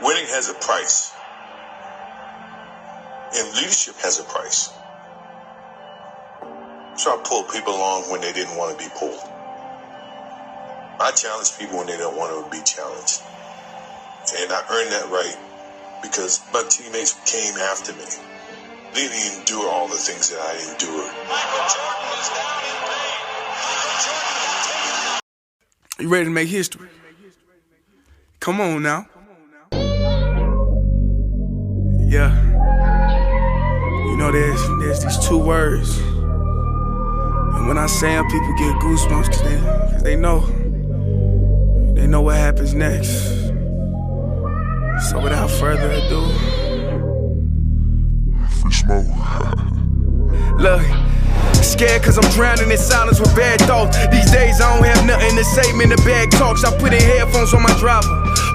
Winning has a price. And leadership has a price. So I pulled people along when they didn't want to be pulled. I challenge people when they don't want to be challenged. And I earned that right because my teammates came after me. They didn't endure all the things that I endured. Michael Jordan was down in pain. Michael Jordan You ready to make history? Come on now. Yeah. You know there's these two words. And when I say them, people get goosebumps cause they know what happens next. So without further ado, free smoke. Look, scared cause I'm drowning in silence with bad thoughts. These days I don't have nothing to say, man, the bag talks. I put in headphones on my driver,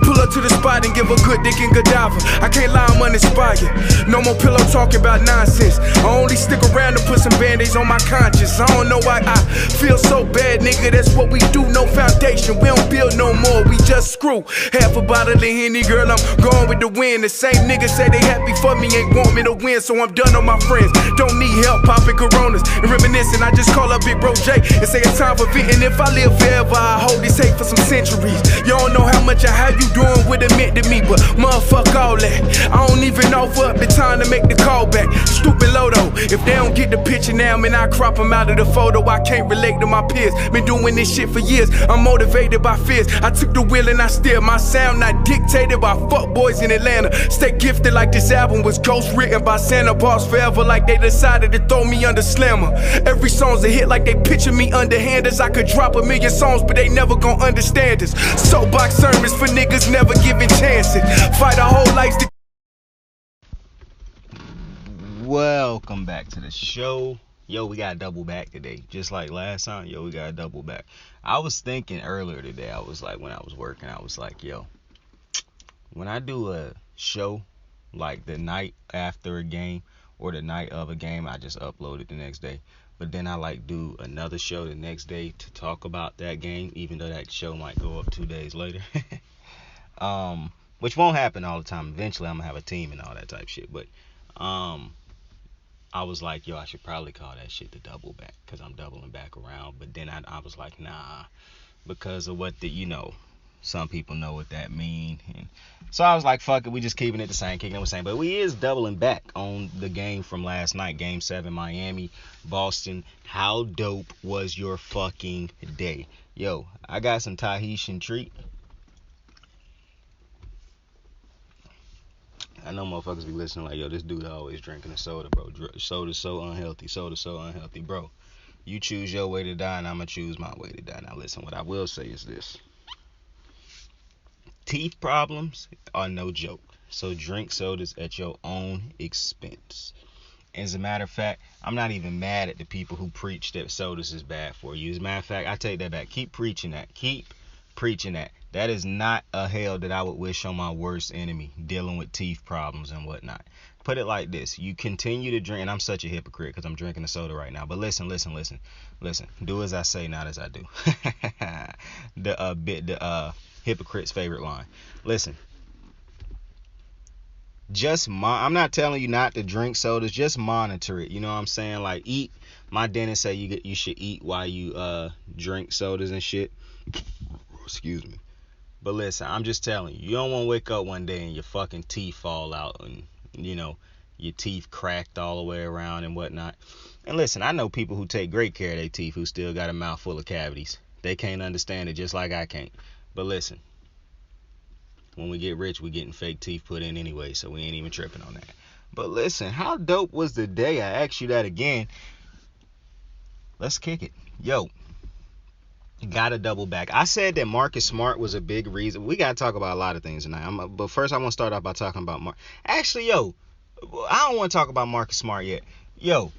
pull up to the spot and give a good dick and Godiva. I can't lie, I'm uninspired. No more pillow talking about nonsense. I only stick around to put some band-aids on my conscience. I don't know why I feel so bad, nigga. That's what we do, no foundation. We don't build no more, we just screw. Half a bottle of Henny, girl, I'm going with the wind. The same niggas say they happy for me, ain't want me to win. So I'm done on my friends, don't need help popping Coronas and reminiscing. I just call up Big Bro J and say it's time for venting. If I live forever, I hold this hate for some centuries. You don't know how much I have you doing what it meant to me, but motherfuck all that. I don't even offer up the time to make the call back. Stupid Lodo, if they don't get the picture now, man, I crop them out of the photo. I can't relate to my peers, been doing this shit for years. I'm motivated by fears, I took the wheel and I steer. My sound not dictated by fuck boys in Atlanta. Stay gifted like this album was ghost written by Santa. Boss forever like they decided to throw me under slammer. Every song's a hit like they picture me underhanders. I could drop a million songs but they never gon' understand us. Soapbox sermons for niggas never giving chances. Fight our whole lives to... Welcome back to the show. Yo, we got a double back today. Just like last time, yo, we got a double back. I was thinking earlier today, I was like, when I was working, I was like, yo, when I do a show like the night after a game or the night of a game, I just upload it the next day. But then I like do another show the next day to talk about that game, even though that show might go up 2 days later. Which won't happen all the time. Eventually I'm gonna have a team and all that type shit. But I was like, yo, I should probably call that shit the double back, because I'm doubling back around. But then I was like, nah, because of what some people know what that mean. And so I was like, fuck it, we just keeping it the same, kicking it the same. But we is doubling back on the game from last night, Game 7, Miami, Boston. How dope was your fucking day? Yo, I got some Tahitian treat. I know motherfuckers be listening like, yo, this dude always drinking a soda, bro. Soda's so unhealthy. Soda's so unhealthy, bro. You choose your way to die, and I'm going to choose my way to die. Now, listen, what I will say is this. Teeth problems are no joke. So drink sodas at your own expense. As a matter of fact, I'm not even mad at the people who preach that sodas is bad for you. As a matter of fact, I take that back. Keep preaching that. Keep preaching that. That is not a hell that I would wish on my worst enemy, dealing with teeth problems and whatnot. Put it like this. You continue to drink, and I'm such a hypocrite because I'm drinking a soda right now. But listen. Do as I say, not as I do. The hypocrite's favorite line. Listen. I'm not telling you not to drink sodas. Just monitor it. You know what I'm saying? Like, eat. My dentist say you should eat while you drink sodas and shit. Excuse me. But listen, I'm just telling you, you don't want to wake up one day and your fucking teeth fall out and, your teeth cracked all the way around and whatnot. And listen, I know people who take great care of their teeth who still got a mouth full of cavities. They can't understand it just like I can't. But listen, when we get rich, we getting fake teeth put in anyway, so we ain't even tripping on that. But listen, how dope was the day? I asked you that again. Let's kick it. Yo. Got to double back. I said that Marcus Smart was a big reason. We got to talk about a lot of things tonight. But first, I want to start off by talking about Actually, yo, I don't want to talk about Marcus Smart yet. Yo,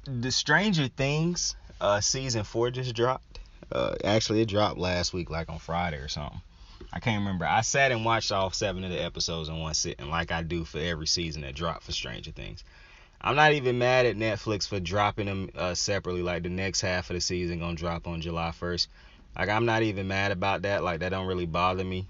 the Stranger Things season 4 just dropped. Actually, it dropped last week, like on Friday or something. I can't remember. I sat and watched all 7 of the episodes in one sitting, like I do for every season that dropped for Stranger Things. I'm not even mad at Netflix for dropping them separately. Like, the next half of the season gonna drop on July 1st. Like, I'm not even mad about that. Like, that don't really bother me.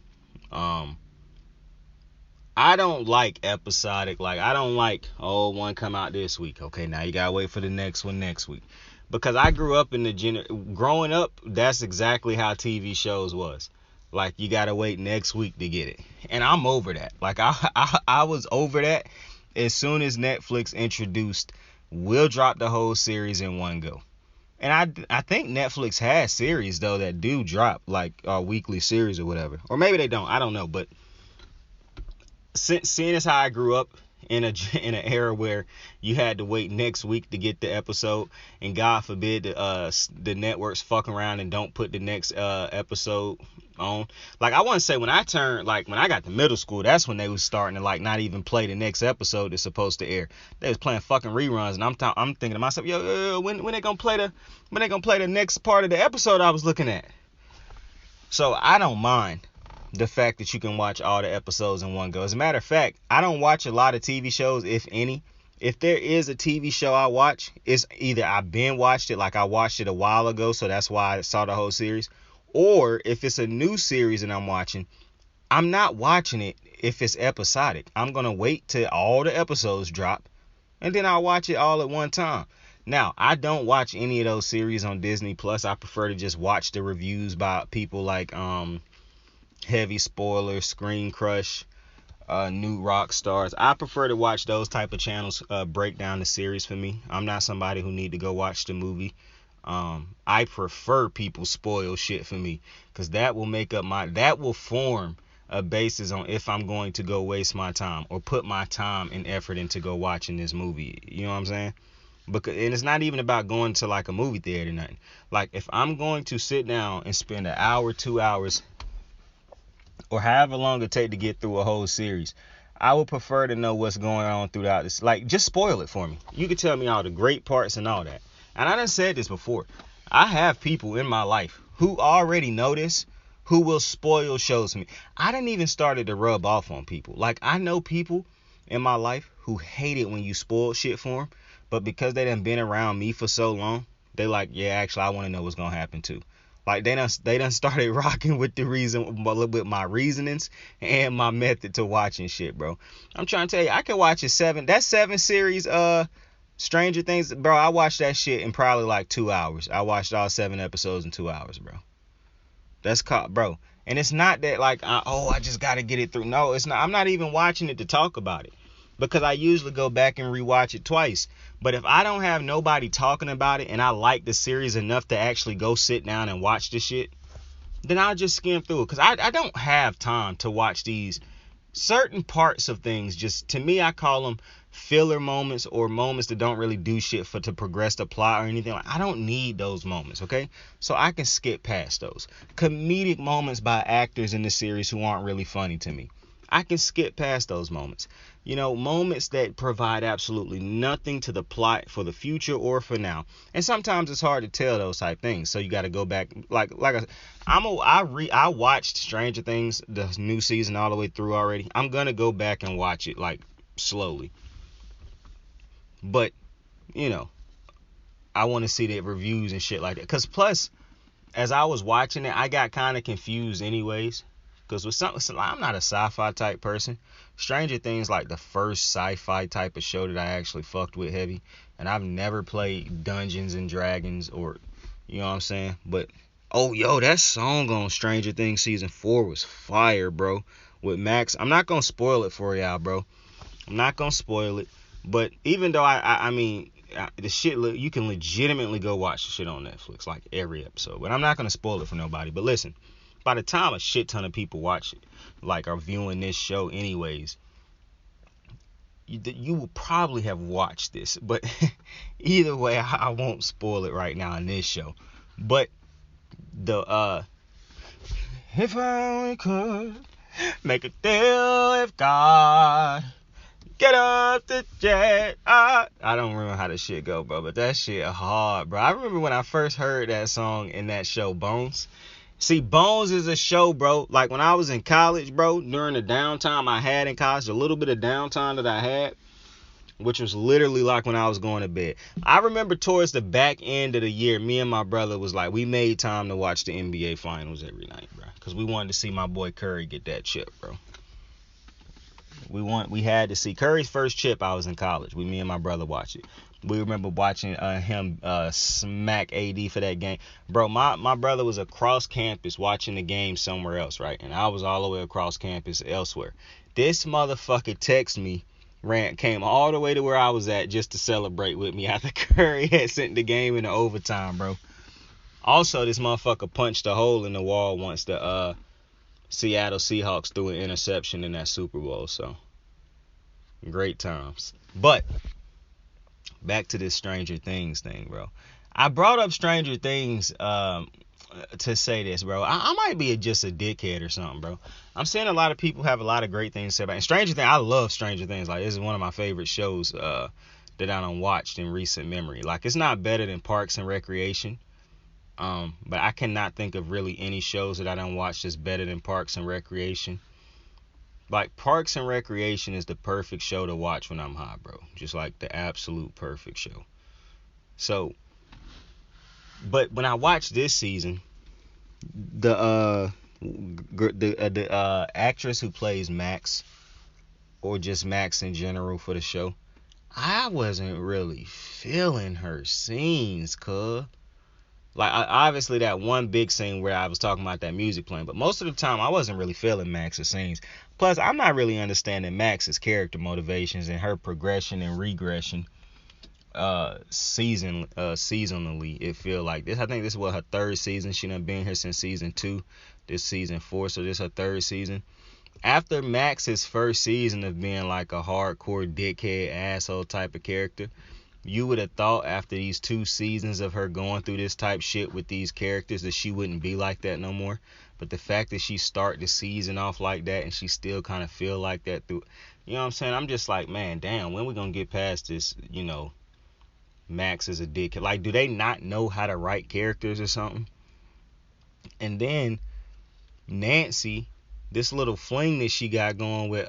I don't like episodic. Like, I don't like, oh, one come out this week. Okay, now you gotta wait for the next one next week. Because I grew up in growing up, that's exactly how TV shows was. Like, you gotta wait next week to get it. And I'm over that. Like, I was over that as soon as Netflix introduced, we'll drop the whole series in one go. And I think Netflix has series, though, that do drop, like, weekly series or whatever. Or maybe they don't. I don't know. But seeing as how I grew up in an era where you had to wait next week to get the episode, and God forbid the networks fuck around and don't put the next episode on. Like, I want to say when I got to middle school, that's when they was starting to like not even play the next episode that's supposed to air. They was playing fucking reruns, and I'm thinking to myself, yo, when they gonna play the next part of the episode I was looking at? So I don't mind the fact that you can watch all the episodes in one go. As a matter of fact, I don't watch a lot of TV shows, if any. If there is a TV show I watch, it's either I've been watched it, like I watched it a while ago, so that's why I saw the whole series. Or if it's a new series and I'm watching, I'm not watching it if it's episodic. I'm going to wait till all the episodes drop, and then I'll watch it all at one time. Now, I don't watch any of those series on Disney Plus. I prefer to just watch the reviews by people like Heavy Spoiler, Screen Crush, New Rock Stars. I prefer to watch those type of channels break down the series for me. I'm not somebody who need to go watch the movie. I prefer people spoil shit for me, because that will form a basis on if I'm going to go waste my time or put my time and effort into go watching this movie. You know what I'm saying? And it's not even about going to like a movie theater or nothing. Like, if I'm going to sit down and spend an hour, 2 hours, or however long it take to get through a whole series, I would prefer to know what's going on throughout this. Like, just spoil it for me. You can tell me all the great parts and all that. And I done said this before. I have people in my life who already know this, who will spoil shows for me. I didn't even started to rub off on people. Like, I know people in my life who hate it when you spoil shit for them, but because they done been around me for so long, they like, yeah, actually, I want to know what's gonna happen too. Like, they done started rocking with with my reasonings and my method to watching shit, bro. I'm trying to tell you, I can watch that 7 series, Stranger Things, bro. I watched that shit in probably like 2 hours. I watched all 7 episodes in 2 hours, bro. That's caught, bro. And it's not that like, I just gotta get it through. No, it's not. I'm not even watching it to talk about it, because I usually go back and rewatch it twice. But if I don't have nobody talking about it and I like the series enough to actually go sit down and watch the shit, then I'll just skim through it. Because I don't have time to watch these certain parts of things. Just, to me, I call them filler moments, or moments that don't really do shit to progress the plot or anything. Like, I don't need those moments, okay? So I can skip past those. Comedic moments by actors in the series who aren't really funny to me, I can skip past those moments. You know, moments that provide absolutely nothing to the plot for the future or for now. And sometimes it's hard to tell those type things. So you got to go back. I watched Stranger Things, the new season, all the way through already. I'm gonna go back and watch it like slowly. But, you know, I want to see the reviews and shit like that. Because plus, as I was watching it, I got kind of confused anyways. Because I'm not a sci-fi type person. Stranger Things like the first sci-fi type of show that I actually fucked with heavy. And I've never played Dungeons and Dragons, or, you know what I'm saying? But, that song on Stranger Things Season 4 was fire, bro. With Max. I'm not going to spoil it for y'all, bro. I'm not going to spoil it. But even though I mean, the shit, you can legitimately go watch the shit on Netflix, like every episode. But I'm not going to spoil it for nobody. But listen, by the time a shit ton of people watch it, like are viewing this show anyways, you will probably have watched this. But either way, I won't spoil it right now in this show. But if I only could make a deal with God, get up the jet. I don't remember how the shit go, bro, but that shit hard, bro. I remember when I first heard that song in that show, Bones. See, Bones is a show, bro. Like, when I was in college, bro, during the downtime I had in college, a little bit of downtime that I had, which was literally like when I was going to bed. I remember towards the back end of the year, me and my brother was like, we made time to watch the NBA Finals every night, bro, because we wanted to see my boy Curry get that chip, bro. We had to see Curry's first chip. I was in college. Me and my brother watched it. We remember watching him smack AD for that game. Bro, my brother was across campus watching the game somewhere else, right? And I was all the way across campus elsewhere. This motherfucker texted me, came all the way to where I was at just to celebrate with me after Curry had sent the game into overtime, bro. Also, this motherfucker punched a hole in the wall once the Seattle Seahawks threw an interception in that Super Bowl. So, great times. But back to this Stranger Things thing, bro. I brought up Stranger Things to say this, bro. I might be just a dickhead or something, bro. I'm seeing a lot of people have a lot of great things to say about it. And Stranger Things, I love Stranger Things. Like, this is one of my favorite shows that I done watched in recent memory. Like, it's not better than Parks and Recreation. But I cannot think of really any shows that I done watched that's better than Parks and Recreation. Like, Parks and Recreation is the perfect show to watch when I'm high, bro. Just like the absolute perfect show. So, but when I watched this season, the actress who plays Max, or just Max in general for the show, I wasn't really feeling her scenes, cuz. Like, obviously that one big scene where I was talking about that music playing, but most of the time I wasn't really feeling Max's scenes. Plus, I'm not really understanding Max's character motivations and her progression and regression seasonally. It feel like this. I think this is her third season. She done been here since season 2. This season 4, so this is her third season. After Max's first season of being like a hardcore dickhead asshole type of character, you would have thought after these 2 seasons of her going through this type shit with these characters that she wouldn't be like that no more. But the fact that she start the season off like that and she still kind of feel like that through, you know what I'm saying? I'm just like, man, damn, when we gonna get past this, you know, Max is a dickhead? Like, do they not know how to write characters or something? And then Nancy, this little fling that she got going with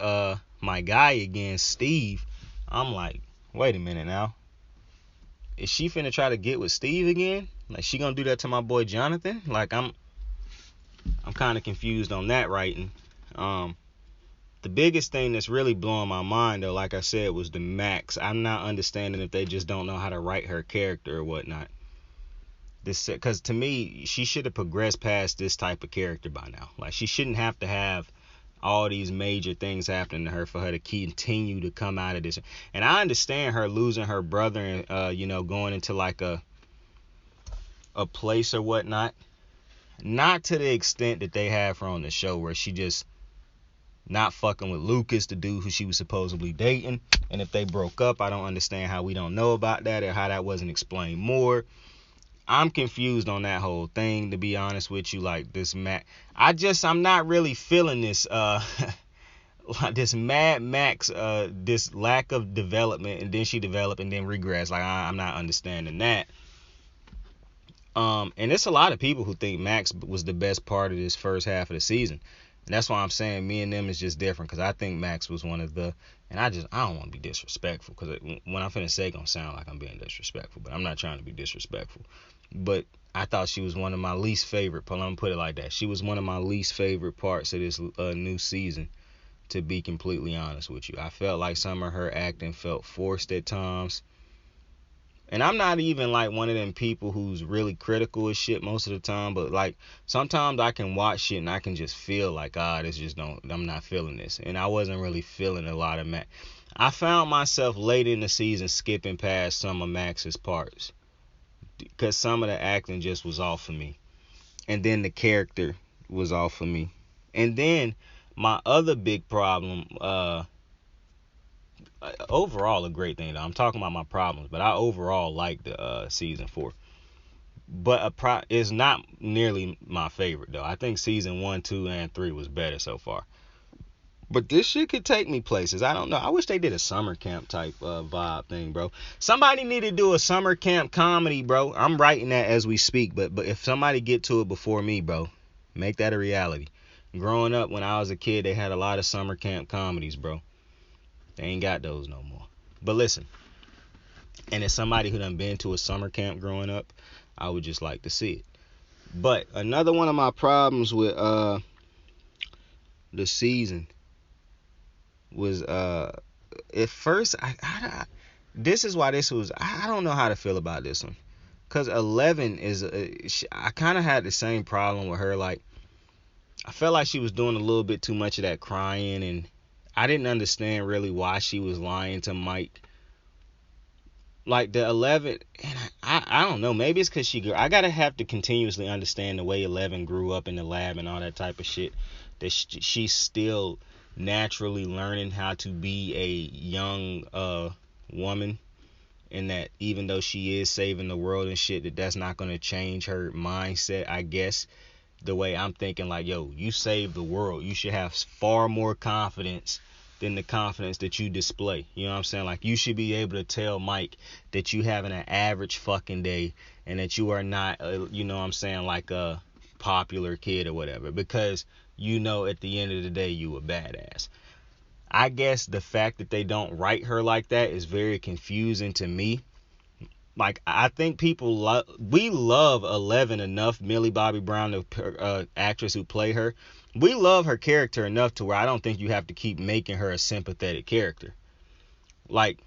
my guy again, Steve, I'm like, wait a minute now. Is she finna try to get with Steve again? Like, she gonna do that to my boy Jonathan? Like, I'm kind of confused on that writing. The biggest thing that's really blowing my mind, though, like I said, was the Max. I'm not understanding if they just don't know how to write her character or whatnot. Because to me, she should have progressed past this type of character by now. Like, she shouldn't have to have all these major things happening to her for her to continue to come out of this. And I understand her losing her brother and you know, going into like a place or whatnot. Not to the extent that they have her on the show where she just not fucking with Lucas, the dude who she was supposedly dating. And if they broke up, I don't understand how we don't know about that or how that wasn't explained more. I'm confused on that whole thing, to be honest with you. Like, this I'm not really feeling this this Mad Max, this lack of development, and then she developed and then regressed. Like, I'm not understanding that. And there's a lot of people who think Max was the best part of this first half of the season. And that's why I'm saying me and them is just different, because I think Max was one of the, and I don't want to be disrespectful, because when I'm finna say it, gonna sound like I'm being disrespectful, but I'm not trying to be disrespectful. But I thought she was one of my least favorite, let me put it like that. She was one of my least favorite parts of this new season, to be completely honest with you. I felt like some of her acting felt forced at times. And I'm not even like one of them people who's really critical of shit most of the time, but like sometimes I can watch shit and I can just feel like, I'm not feeling this. And I wasn't really feeling a lot of Max. I found myself late in the season skipping past some of Max's parts, because some of the acting just was off for me. And then the character was off for me. And then my other big problem, overall a great thing though. I'm talking about my problems, but I overall like the season 4. But it's not nearly my favorite though. I think season 1, 2, and 3 was better so far. But this shit could take me places. I don't know. I wish they did a summer camp type vibe thing, bro. Somebody need to do a summer camp comedy, bro. I'm writing that as we speak, but if somebody get to it before me, bro, make that a reality. Growing up when I was a kid, they had a lot of summer camp comedies, bro. They ain't got those no more. But listen, and as somebody who done been to a summer camp growing up, I would just like to see it. But another one of my problems with the season was at first this is why this was I don't know how to feel about this one, cause 11 is I kind of had the same problem with her. Like, I felt like she was doing a little bit too much of that crying, and I didn't understand really why she was lying to Mike. Like the 11, and I don't know, maybe it's because I gotta have to continuously understand the way 11 grew up in the lab and all that type of shit, that she's still naturally learning how to be a young woman, and that even though she is saving the world and shit, that's not gonna change her mindset. I guess the way I'm thinking, like, yo, you saved the world, you should have far more confidence than the confidence that you display. You know what I'm saying? Like, you should be able to tell Mike that you having an average fucking day, and that you are not, you know what I'm saying, like a popular kid or whatever, because you know at the end of the day you a badass. I guess the fact that they don't write her like that is very confusing to me. Like, I think people we love 11 enough, Millie Bobby Brown, the actress who played her. We love her character enough to where I don't think you have to keep making her a sympathetic character. Like,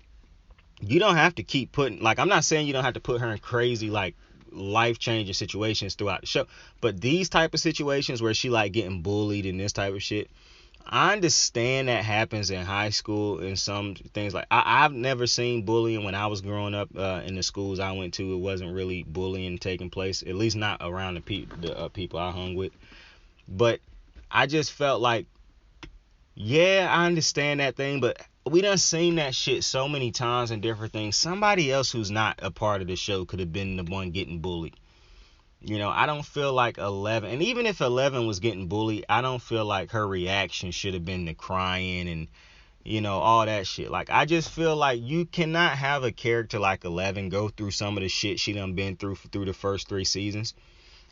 you don't have to keep putting, like, I'm not saying you don't have to put her in crazy, like, life-changing situations throughout the show, but these type of situations where she, like, getting bullied and this type of shit, I understand that happens in high school and some things. Like, I've never seen bullying when I was growing up in the schools I went to. It wasn't really bullying taking place, at least not around the people I hung with. But I just felt like, yeah, I understand that thing, but we done seen that shit so many times in different things. Somebody else who's not a part of the show could have been the one getting bullied. You know, I don't feel like 11, and even if 11 was getting bullied, I don't feel like her reaction should have been the crying and, you know, all that shit. Like, I just feel like you cannot have a character like 11 go through some of the shit she done been through the first 3 seasons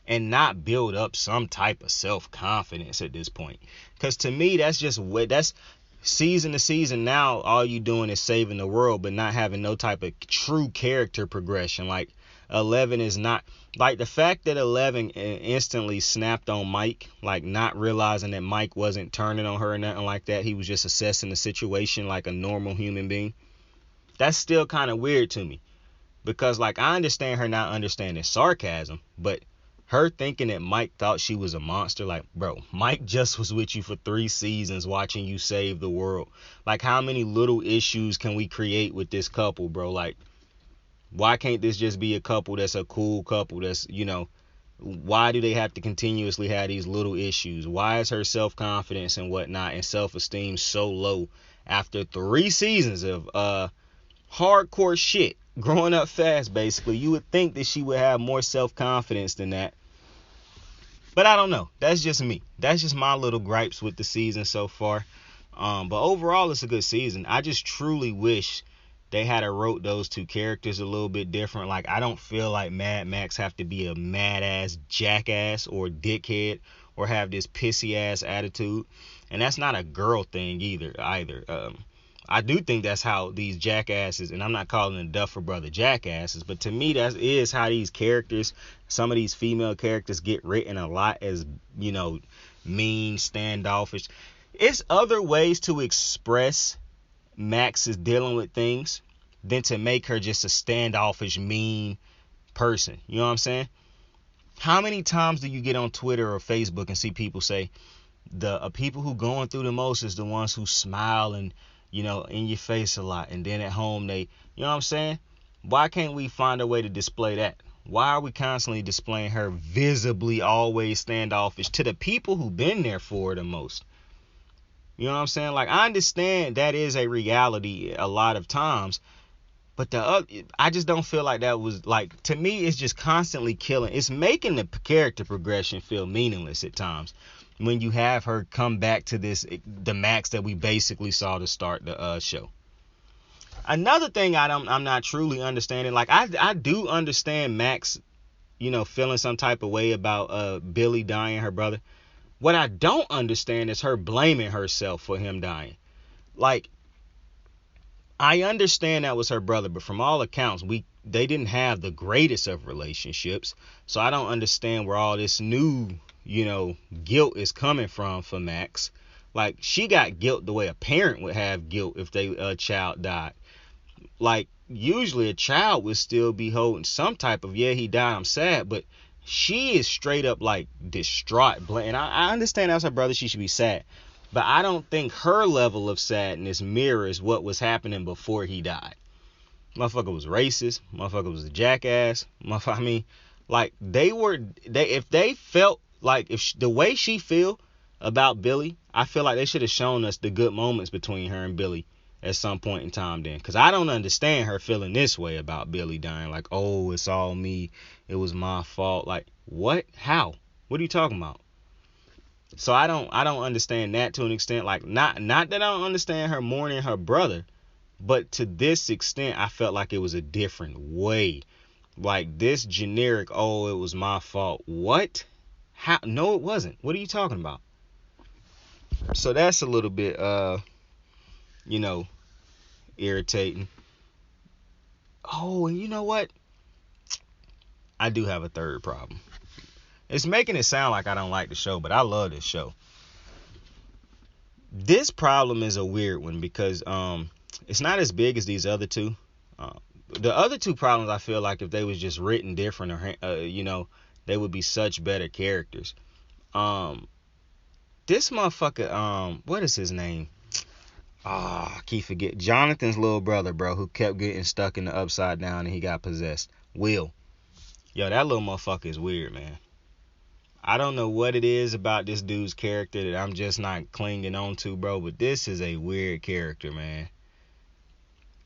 and not build up some type of self-confidence at this point. Because to me, that's season to season now, all you doing is saving the world, but not having no type of true character progression. Like, 11 is not, like, the fact that 11 instantly snapped on Mike, like, not realizing that Mike wasn't turning on her or nothing like that. He was just assessing the situation like a normal human being. That's still kind of weird to me, because, like, I understand her not understanding sarcasm, but her thinking that Mike thought she was a monster, like, bro, Mike just was with you for 3 seasons watching you save the world. Like, how many little issues can we create with this couple, bro? Like, why can't this just be a couple that's a cool couple that's, you know, why do they have to continuously have these little issues? Why is her self-confidence and whatnot and self-esteem so low after 3 seasons of hardcore shit, growing up fast, basically? You would think that she would have more self-confidence than that. But I don't know. That's just me. That's just my little gripes with the season so far. But overall, it's a good season. I just truly wish they had wrote those 2 characters a little bit different. Like, I don't feel like Mad Max have to be a mad ass jackass or dickhead or have this pissy ass attitude. And that's not a girl thing either. I do think that's how these jackasses, and I'm not calling the Duffer Brother jackasses, but to me that is how these characters, some of these female characters, get written a lot as, you know, mean, standoffish. It's other ways to express Max is dealing with things than to make her just a standoffish, mean person. You know what I'm saying? How many times do you get on Twitter or Facebook and see people say the people who going through the most is the ones who smile and, you know, in your face a lot, and then at home they, you know what I'm saying? Why can't we find a way to display that? Why are we constantly displaying her visibly always standoffish to the people who been there for her the most? You know what I'm saying? Like, I understand that is a reality a lot of times, but I just don't feel like that was, like, to me, it's just constantly killing. It's making the character progression feel meaningless at times when you have her come back to the Max that we basically saw to start the show. Another thing I'm not truly understanding, like, I do understand Max, you know, feeling some type of way about Billy dying, her brother. What I don't understand is her blaming herself for him dying. Like, I understand that was her brother, but from all accounts, they didn't have the greatest of relationships. So I don't understand where all this new, you know, guilt is coming from for Max. Like, she got guilt the way a parent would have guilt if a child died. Like, usually a child would still be holding some type of, yeah, he died, I'm sad, but she is straight up like distraught. And I understand as her brother she should be sad, but I don't think her level of sadness mirrors what was happening before he died. Motherfucker was racist. Motherfucker was a jackass. I mean, like, if they felt like, the way she feel about Billy, I feel like they should have shown us the good moments between her and Billy at some point in time then. Because I don't understand her feeling this way about Billy dying. Like, oh, it's all me. It was my fault. Like, what? How? What are you talking about? So I don't understand that to an extent. Like, not that I don't understand her mourning her brother, but to this extent, I felt like it was a different way. Like, this generic, oh, it was my fault. What? How? No, it wasn't. What are you talking about? So that's a little bit, irritating. Oh, and you know what? I do have a third problem. It's making it sound like I don't like the show, but I love this show. This problem is a weird one because it's not as big as these other two. The other two problems, I feel like if they was just written different, or they would be such better characters. This motherfucker, what is his name? I keep forgetting. Jonathan's little brother, bro, who kept getting stuck in the upside down and he got possessed. Will. Yo, that little motherfucker is weird, man. I don't know what it is about this dude's character that I'm just not clinging on to, bro, but this is a weird character, man.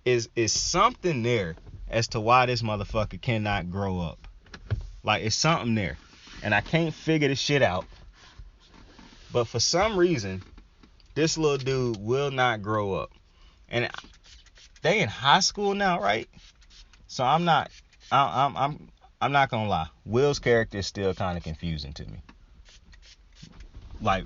Is something there as to why this motherfucker cannot grow up. Like, it's something there. And I can't figure this shit out. But for some reason, this little dude will not grow up. And they in high school now, right? So I'm not gonna lie. Will's character is still kind of confusing to me. Like,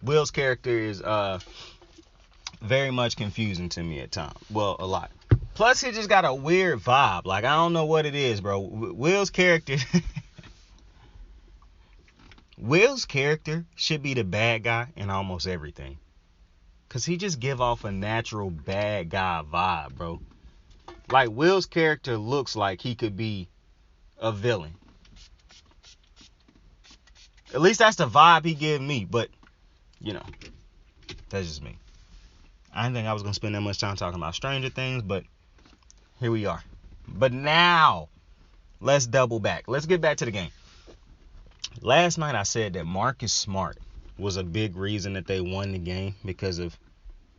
Will's character is very much confusing to me at times. Well, a lot. Plus, he just got a weird vibe. Like, I don't know what it is, bro. Will's character should be the bad guy in almost everything. Because he just give off a natural bad guy vibe, bro. Like, Will's character looks like he could be a villain. At least that's the vibe he give me. But, that's just me. I didn't think I was going to spend that much time talking about Stranger Things, but here we are. But now, let's double back. Let's get back to the game. Last night I said that Marcus Smart was a big reason that they won the game because of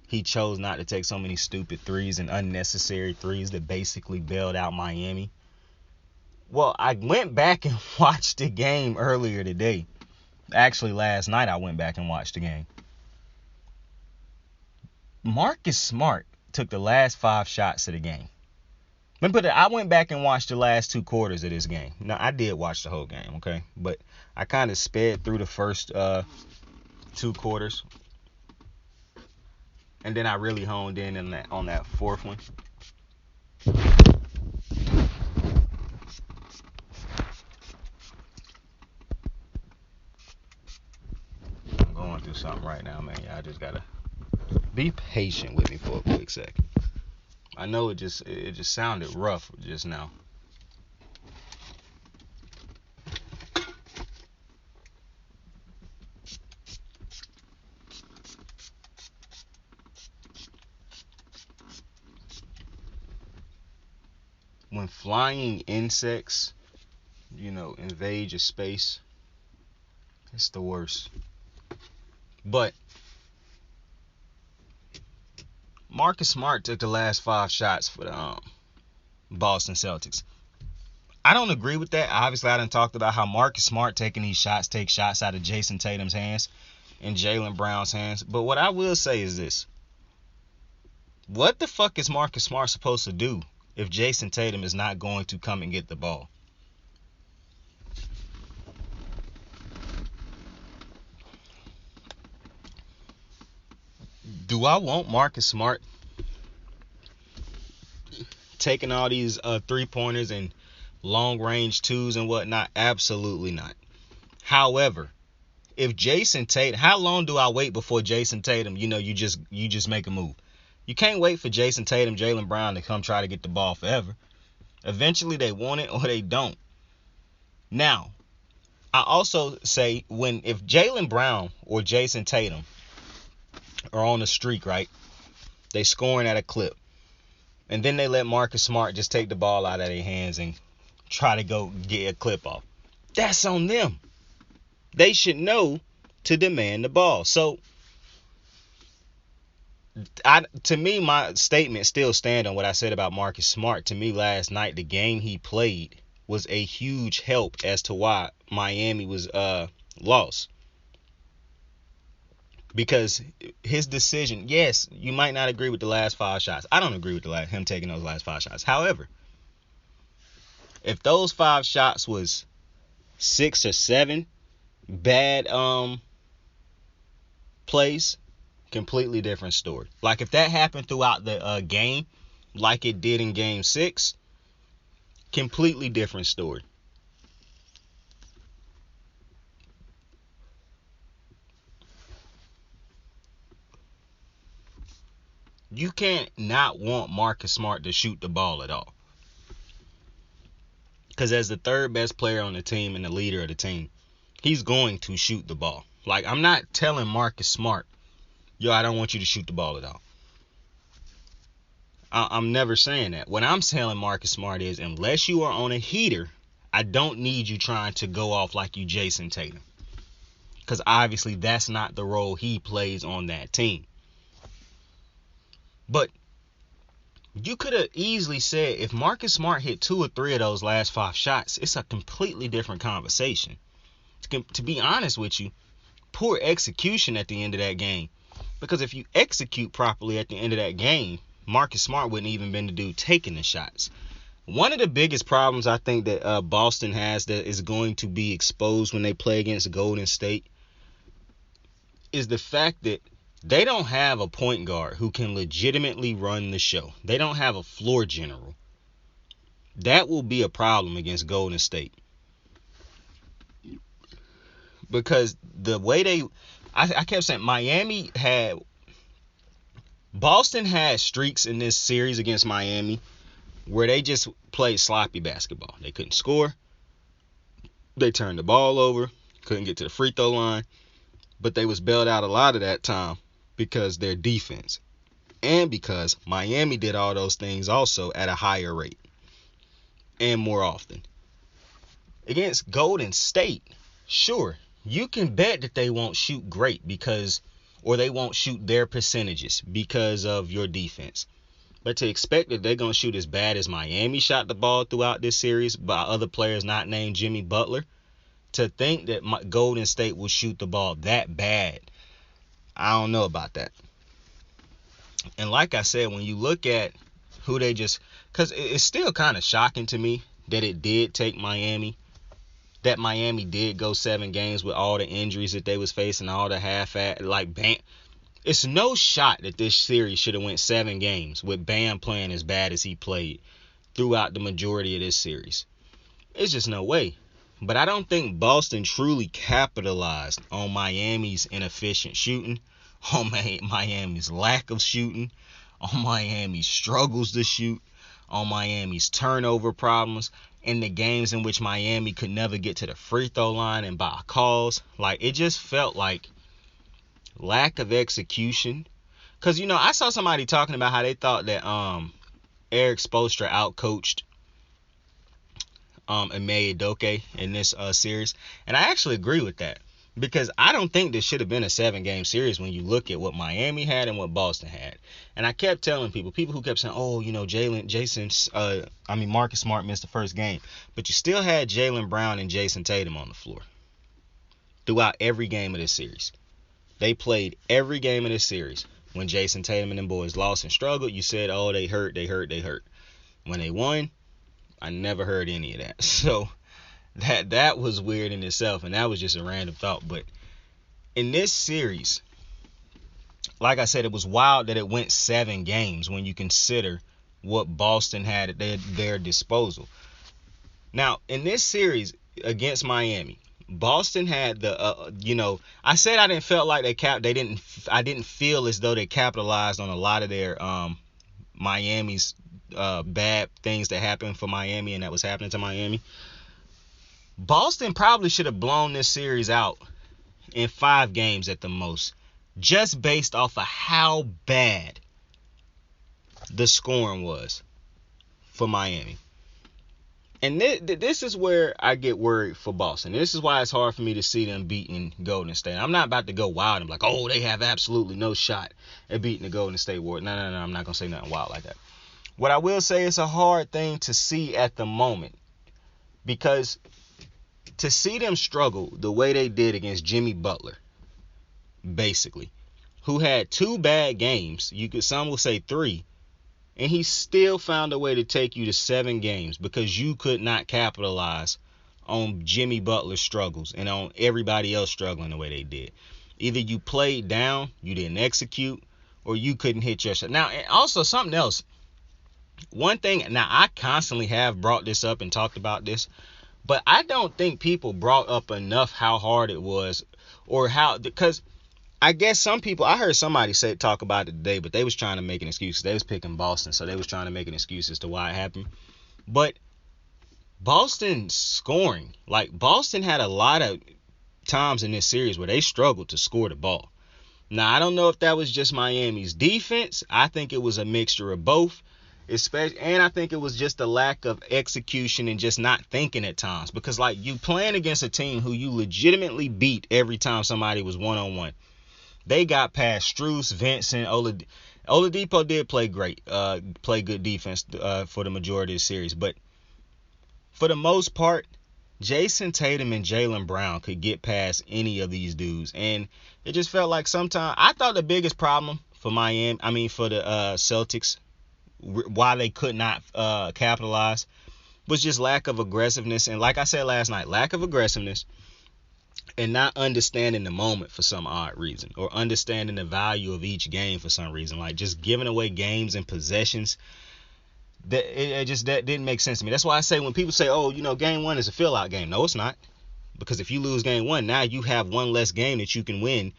he chose not to take so many stupid threes and unnecessary threes that basically bailed out Miami. Well, I went back and watched the game earlier today. Actually, last night I went back and watched the game. Marcus Smart took the last 5 shots of the game. I went back and watched the last 2 quarters of this game. Now, I did watch the whole game, okay? But I kind of sped through the first 2 quarters. And then I really honed in on that fourth one. I'm going through something right now, man. Y'all just gotta be patient with me for a quick second. I know it just sounded rough just now. When flying insects, invade your space, it's the worst. But Marcus Smart took the last 5 shots for the Boston Celtics. I don't agree with that. Obviously, I done talked about how Marcus Smart taking these shots takes shots out of Jason Tatum's hands and Jaylen Brown's hands. But what I will say is this. What the fuck is Marcus Smart supposed to do if Jason Tatum is not going to come and get the ball? Do I want Marcus Smart taking all these 3-pointers and long range twos and whatnot? Absolutely not. However, if Jason Tatum, how long do I wait before Jason Tatum, you just make a move? You can't wait for Jason Tatum, Jaylen Brown to come try to get the ball forever. Eventually they want it or they don't. Now, I also say if Jaylen Brown or Jason Tatum are on a streak, right? They scoring at a clip. And then they let Marcus Smart just take the ball out of their hands and try to go get a clip off. That's on them. They should know to demand the ball. So, to me, my statement still stand on what I said about Marcus Smart. To me, last night, the game he played was a huge help as to why Miami was lost. Because his decision, yes, you might not agree with the last 5 shots. I don't agree with him taking those last 5 shots. However, if those 5 shots was 6 or 7 bad plays, completely different story. Like if that happened throughout the game, like it did in Game 6, completely different story. You can't not want Marcus Smart to shoot the ball at all. Because as the third best player on the team and the leader of the team, he's going to shoot the ball. Like, I'm not telling Marcus Smart, I don't want you to shoot the ball at all. I'm never saying that. What I'm telling Marcus Smart is, unless you are on a heater, I don't need you trying to go off like you Jason Tatum. Because obviously that's not the role he plays on that team. But you could have easily said if Marcus Smart hit 2 or 3 of those last 5 shots, it's a completely different conversation. To be honest with you, poor execution at the end of that game. Because if you execute properly at the end of that game, Marcus Smart wouldn't even been the dude taking the shots. One of the biggest problems I think that Boston has that is going to be exposed when they play against Golden State is the fact that they don't have a point guard who can legitimately run the show. They don't have a floor general. That will be a problem against Golden State. Because the way I kept saying Boston had streaks in this series against Miami where they just played sloppy basketball. They couldn't score. They turned the ball over. Couldn't get to the free throw line. But they was bailed out a lot of that time because their defense. And because Miami did all those things also at a higher rate. And more often. Against Golden State, sure, you can bet that they won't shoot great or they won't shoot their percentages because of your defense. But to expect that they're going to shoot as bad as Miami shot the ball throughout this series by other players not named Jimmy Butler, to think that Golden State will shoot the ball that bad, I don't know about that. And like I said, when you look at who they because it's still kind of shocking to me that it did take Miami, that Miami did go 7 games with all the injuries that they was facing, all the it's no shot that this series should have went 7 games with Bam playing as bad as he played throughout the majority of this series. It's just no way. But I don't think Boston truly capitalized on Miami's inefficient shooting, on Miami's lack of shooting, on Miami's struggles to shoot, on Miami's turnover problems, in the games in which Miami could never get to the free throw line and by calls. Like, it just felt like lack of execution. Because, I saw somebody talking about how they thought that Eric Spoelstra outcoached Ime Udoka in this series. And I actually agree with that. Because I don't think this should have been a 7-game series when you look at what Miami had and what Boston had. And I kept telling people who kept saying, Marcus Smart missed the first game. But you still had Jaylen Brown and Jason Tatum on the floor throughout every game of this series. They played every game of this series. When Jason Tatum and them boys lost and struggled, you said, oh, they hurt. When they won, I never heard any of that. So that was weird in itself, and that was just a random thought. But in this series, like I said, it was wild that it went 7 games when you consider what Boston had at their disposal. Now, in this series against Miami, Boston had the I said I didn't feel like I didn't feel as though they capitalized on a lot of their Miami's bad things that happened for Miami and that was happening to Miami. Boston probably should have blown this series out in 5 games at the most, just based off of how bad the scoring was for Miami. And this is where I get worried for Boston. This is why it's hard for me to see them beating Golden State. I'm not about to go wild and be like, oh, they have absolutely no shot at beating the Golden State Warriors. No, I'm not going to say nothing wild like that. What I will say, it's a hard thing to see at the moment, because to see them struggle the way they did against Jimmy Butler, basically, who had 2 bad games, some will say 3, and he still found a way to take you to 7 games because you could not capitalize on Jimmy Butler's struggles and on everybody else struggling the way they did. Either you played down, you didn't execute, or you couldn't hit your shot. Now, and also something else. One thing, now I constantly have brought this up and talked about this, but I don't think people brought up enough how hard it was, or how, because I guess some people, I heard somebody talk about it today, but they was trying to make an excuse. They was picking Boston, so they was trying to make an excuse as to why it happened. But Boston's scoring, like Boston had a lot of times in this series where they struggled to score the ball. Now, I don't know if that was just Miami's defense. I think it was a mixture of both. And I think it was just a lack of execution and just not thinking at times. Because, like, you playing against a team who you legitimately beat every time somebody was one-on-one. They got past Strus, Vincent, Oladipo did play great, play good defense for the majority of the series. But for the most part, Jason Tatum and Jaylen Brown could get past any of these dudes. And it just felt like sometimes, I thought the biggest problem for for the Celtics, why they could not capitalize, was just lack of aggressiveness. And like I said last night, lack of aggressiveness and not understanding the moment for some odd reason, or understanding the value of each game for some reason, like just giving away games and possessions. That didn't make sense to me. That's why I say when people say, oh, game 1 is a fill out game. No, it's not. Because if you lose game 1, now you have one less game that you can win.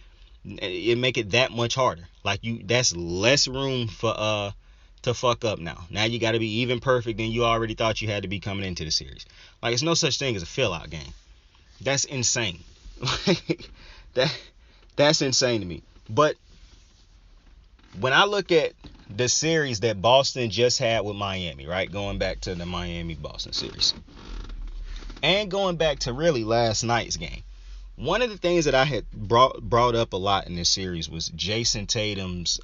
It make it that much harder. Like that's less room for to fuck up now. Now you got to be even perfect than you already thought you had to be coming into the series. Like, it's no such thing as a fill out game. That's insane. That's insane to me. But when I look at the series that Boston just had with Miami, right, going back to the Miami-Boston series, and going back to really last night's game, one of the things that I had brought up a lot in this series was Jason Tatum's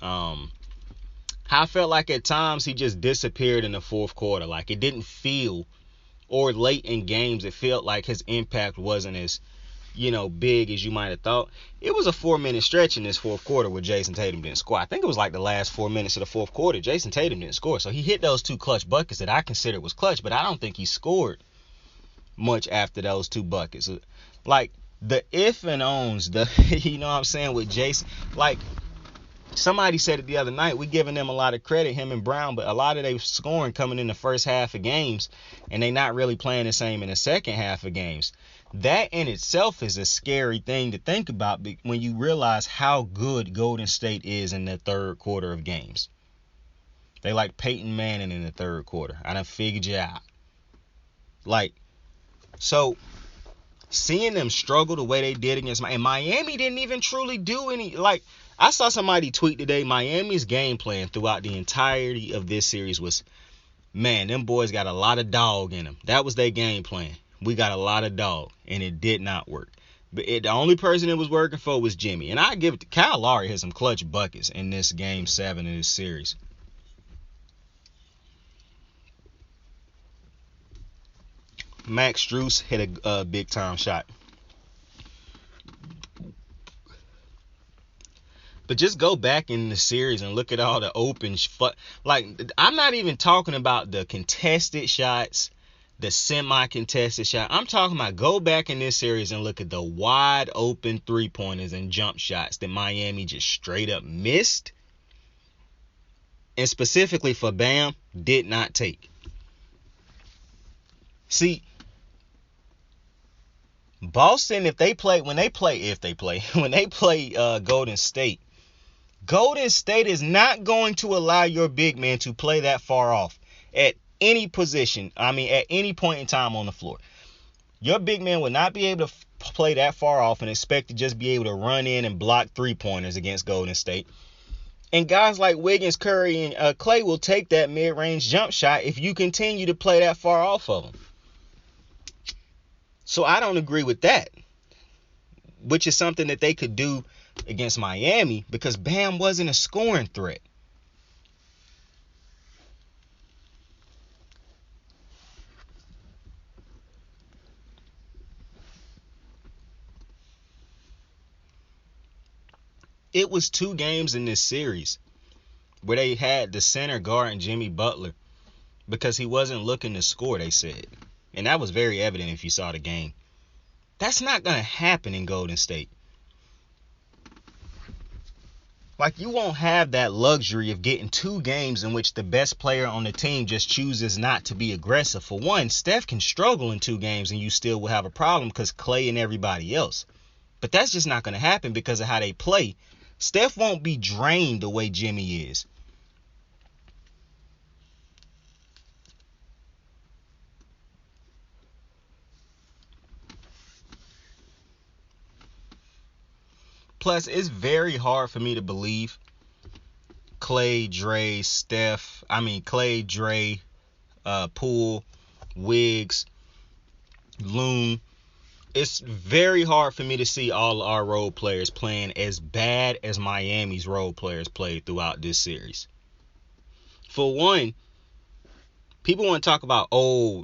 how I felt like at times he just disappeared in the fourth quarter. Like, it didn't feel, or late in games, it felt like his impact wasn't as big as you might have thought. It was a 4-minute stretch in this fourth quarter where Jason Tatum didn't score. I think it was like the last 4 minutes of the fourth quarter. Jason Tatum didn't score. So he hit those 2 clutch buckets that I consider was clutch, but I don't think he scored much after those 2 buckets. Like, the if and owns, you know what I'm saying, with Jason. Like, somebody said it the other night, we giving them a lot of credit, him and Brown, but a lot of they scoring coming in the first half of games, and they not really playing the same in the second half of games. That in itself is a scary thing to think about when you realize how good Golden State is in the third quarter of games. They like Peyton Manning in the third quarter. I done figured you out. Like, so seeing them struggle the way they did against Miami didn't even truly do any, like, I saw somebody tweet today, Miami's game plan throughout the entirety of this series was, man, them boys got a lot of dog in them. That was their game plan. We got a lot of dog, and it did not work. But the only person it was working for was Jimmy. And I give it to Kyle Lowry, had some clutch buckets in this game 7 of this series. Max Strus hit a big time shot. But just go back in the series and look at all the open like, I'm not even talking about the contested shots, the semi-contested shot. I'm talking about go back in this series and look at the wide open 3-pointers and jump shots that Miami just straight up missed. And specifically for Bam, did not take. See, Boston, when they play Golden State is not going to allow your big man to play that far off at any position. I mean, at any point in time on the floor. Your big man will not be able to play that far off and expect to just be able to run in and block 3-pointers against Golden State. And guys like Wiggins, Curry, and Clay will take that mid-range jump shot if you continue to play that far off of them. So I don't agree with that, which is something that they could do against Miami because Bam wasn't a scoring threat. It was 2 games in this series where they had the center guarding Jimmy Butler because he wasn't looking to score, they said. And that was very evident if you saw the game. That's not going to happen in Golden State. Like, you won't have that luxury of getting 2 games in which the best player on the team just chooses not to be aggressive. For one, Steph can struggle in 2 games and you still will have a problem because Clay and everybody else. But that's just not going to happen because of how they play. Steph won't be drained the way Jimmy is. Plus, it's very hard for me to believe Clay, Dre, Poole, Wiggs, Loon. It's very hard for me to see all our role players playing as bad as Miami's role players played throughout this series. For one, people want to talk about,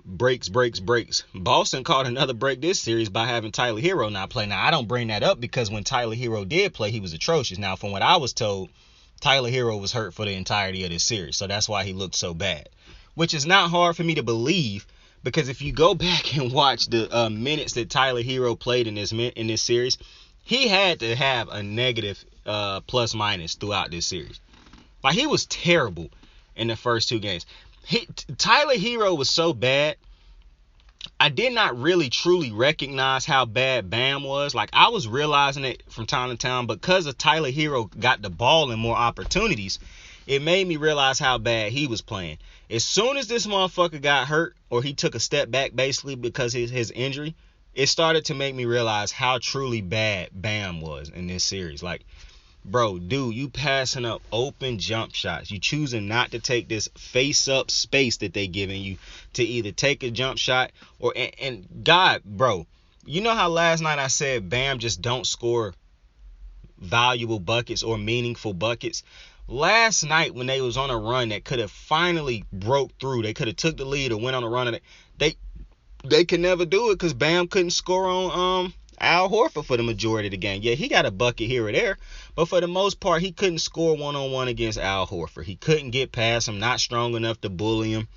breaks. Boston caught another break this series by having Tyler Hero not play. Now, I don't bring that up because when Tyler Hero did play, he was atrocious. Now, from what I was told, Tyler Hero was hurt for the entirety of this series, so that's why he looked so bad, which is not hard for me to believe. Because if you go back and watch the minutes that Tyler Hero played in this series, he had to have a negative plus minus throughout this series. Like, he was terrible in the first 2 games. Tyler Hero was so bad, I did not really truly recognize how bad Bam was. Like, I was realizing it from time to time because of Tyler Hero got the ball and more opportunities. It made me realize how bad he was playing. As soon as this motherfucker got hurt, or he took a step back basically because of his injury, it started to make me realize how truly bad Bam was in this series. Like, bro, dude, you passing up open jump shots. You choosing not to take this face-up space that they giving you to either take a jump shot or... And God, bro, you know how last night I said Bam just don't score valuable buckets or meaningful buckets? Last night when they was on a run that could have finally broke through, they could have took the lead or went on a run. They could never do it because Bam couldn't score on Al Horford for the majority of the game. Yeah, he got a bucket here or there, but for the most part, he couldn't score one-on-one against Al Horford. He couldn't get past him, not strong enough to bully him.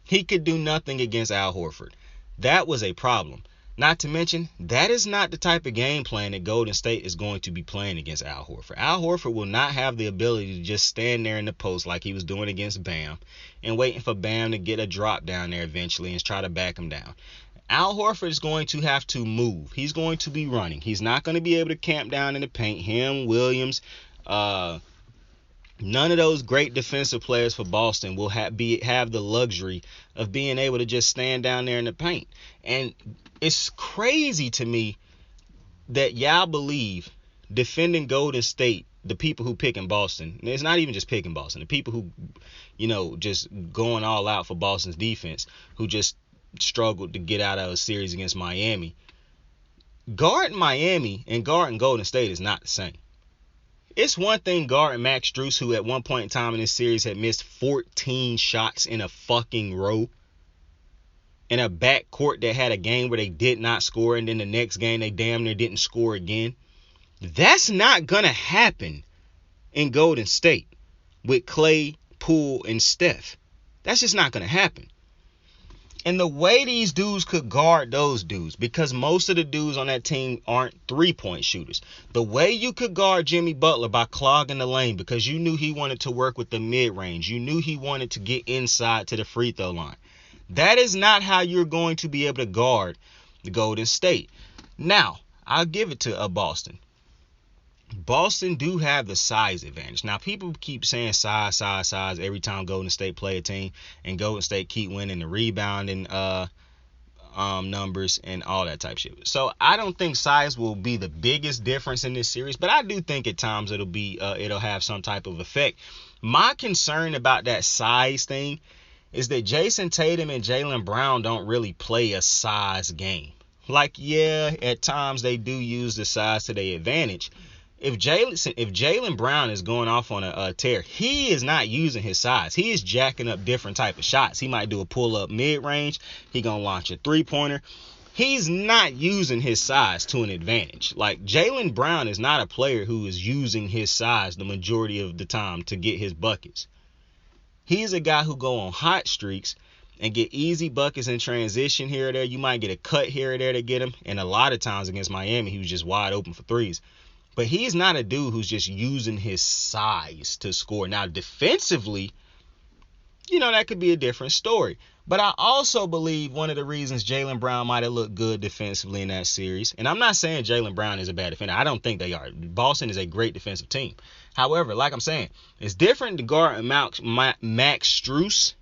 He could do nothing against Al Horford. That was a problem. Not to mention, that is not the type of game plan that Golden State is going to be playing against Al Horford. Al Horford will not have the ability to just stand there in the post like he was doing against Bam and waiting for Bam to get a drop down there eventually and try to back him down. Al Horford is going to have to move. He's going to be running. He's not going to be able to camp down in the paint. Him, Williams, none of those great defensive players for Boston will have the luxury of being able to just stand down there in the paint. And it's crazy to me that y'all believe defending Golden State, the people who picking Boston, and it's not even just picking Boston, the people who, just going all out for Boston's defense, who just struggled to get out of a series against Miami. Guarding Miami and guarding Golden State is not the same. It's one thing guarding Max Strus, who at one point in time in this series had missed 14 shots in a fucking row. In a backcourt that had a game where they did not score, and then the next game they damn near didn't score again. That's not going to happen in Golden State with Clay, Poole, and Steph. That's just not going to happen. And the way these dudes could guard those dudes, because most of the dudes on that team aren't three-point shooters. The way you could guard Jimmy Butler by clogging the lane, because you knew he wanted to work with the mid-range. You knew he wanted to get inside to the free throw line. That is not how you're going to be able to guard the Golden State. Now, I'll give it to Boston. Boston do have the size advantage. Now, people keep saying size every time Golden State play a team, and Golden State keep winning the rebounding numbers and all that type of shit. So I don't think size will be the biggest difference in this series, but I do think at times it'll have some type of effect. My concern about that size thing is that Jason Tatum and Jaylen Brown don't really play a size game. Like, yeah, at times they do use the size to their advantage. If Jaylen Brown is going off on a tear, he is not using his size. He is jacking up different type of shots. He might do a pull-up mid-range. He going to launch a three-pointer. He's not using his size to an advantage. Like, Jaylen Brown is not a player who is using his size the majority of the time to get his buckets. He's a guy who go on hot streaks and get easy buckets in transition here or there. You might get a cut here or there to get him. And a lot of times against Miami, he was just wide open for threes. But he's not a dude who's just using his size to score. Now, defensively, that could be a different story. But I also believe one of the reasons Jaylen Brown might have looked good defensively in that series, and I'm not saying Jaylen Brown is a bad defender. I don't think they are. Boston is a great defensive team. However, like I'm saying, it's different to guard Max Strus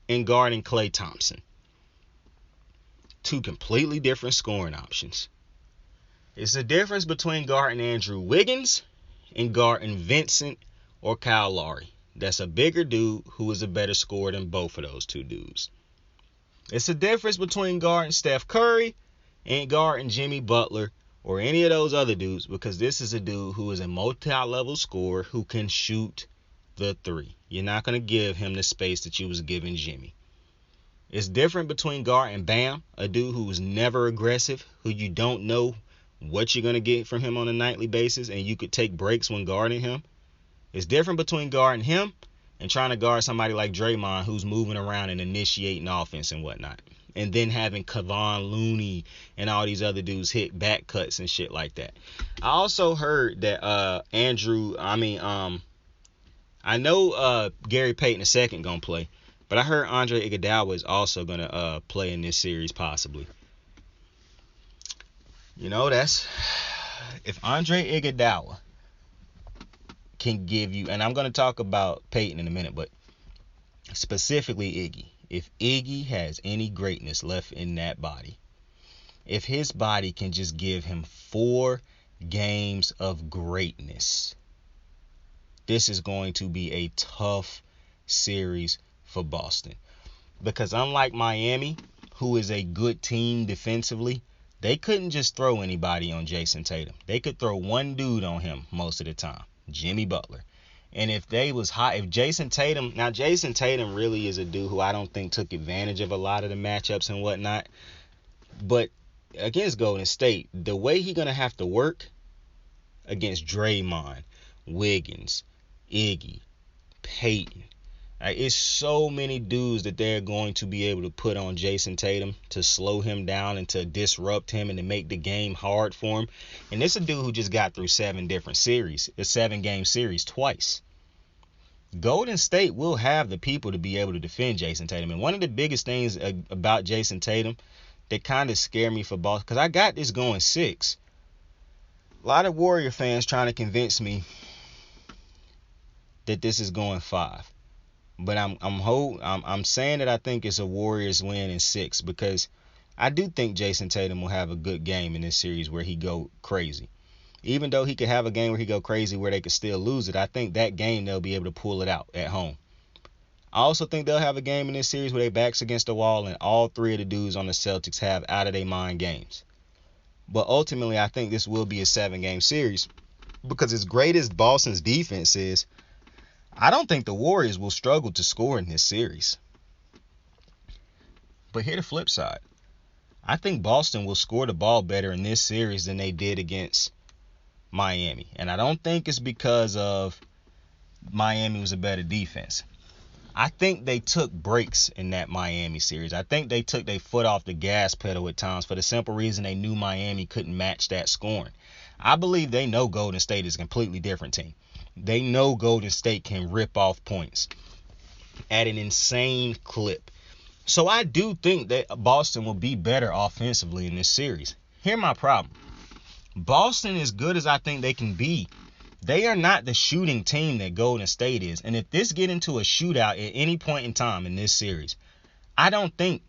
and guarding Klay Thompson. Two completely different scoring options. It's the difference between guarding Andrew Wiggins and guarding Vincent or Kyle Lowry. That's a bigger dude who is a better scorer than both of those two dudes. It's the difference between guarding Steph Curry and guarding Jimmy Butler or any of those other dudes, because this is a dude who is a multi-level scorer who can shoot the three. You're not going to give him the space that you was giving Jimmy. It's different between guarding Bam, a dude who was never aggressive, who you don't know what you're going to get from him on a nightly basis, and you could take breaks when guarding him. It's different between guarding him and trying to guard somebody like Draymond, who's moving around and initiating offense and whatnot. And then having Kevon Looney and all these other dudes hit back cuts and shit like that. I also heard that I know Gary Payton II going to play, but I heard Andre Iguodala is also going to play in this series possibly. That's if Andre Iguodala can give you, and I'm going to talk about Peyton in a minute, but specifically Iggy. If Iggy has any greatness left in that body, if his body can just give him 4 games of greatness, this is going to be a tough series for Boston. Because unlike Miami, who is a good team defensively, they couldn't just throw anybody on Jason Tatum. They could throw one dude on him most of the time, Jimmy Butler. And if Jason Tatum really is a dude who I don't think took advantage of a lot of the matchups and whatnot. But against Golden State, the way he's going to have to work against Draymond, Wiggins, Iggy, Peyton, it's so many dudes that they're going to be able to put on Jason Tatum to slow him down and to disrupt him and to make the game hard for him. And this is a dude who just got through 7-game series twice. Golden State will have the people to be able to defend Jason Tatum. And one of the biggest things about Jason Tatum that kind of scare me for Boston, because I got this going 6. A lot of Warrior fans trying to convince me that this is going 5. But I'm saying that I think it's a Warriors win in 6, because I do think Jason Tatum will have a good game in this series where he go crazy. Even though he could have a game where he go crazy where they could still lose it, I think that game they'll be able to pull it out at home. I also think they'll have a game in this series where their backs against the wall and all 3 of the dudes on the Celtics have out of their mind games. But ultimately, I think this will be a 7-game series, because as great as Boston's defense is, I don't think the Warriors will struggle to score in this series. But here's the flip side. I think Boston will score the ball better in this series than they did against Miami. And I don't think it's because of Miami was a better defense. I think they took breaks in that Miami series. I think they took their foot off the gas pedal at times for the simple reason they knew Miami couldn't match that scoring. I believe they know Golden State is a completely different team. They know Golden State can rip off points at an insane clip. So I do think that Boston will be better offensively in this series. Here's my problem. Boston, as good as I think they can be, they are not the shooting team that Golden State is. And if this get into a shootout at any point in time in this series, I don't think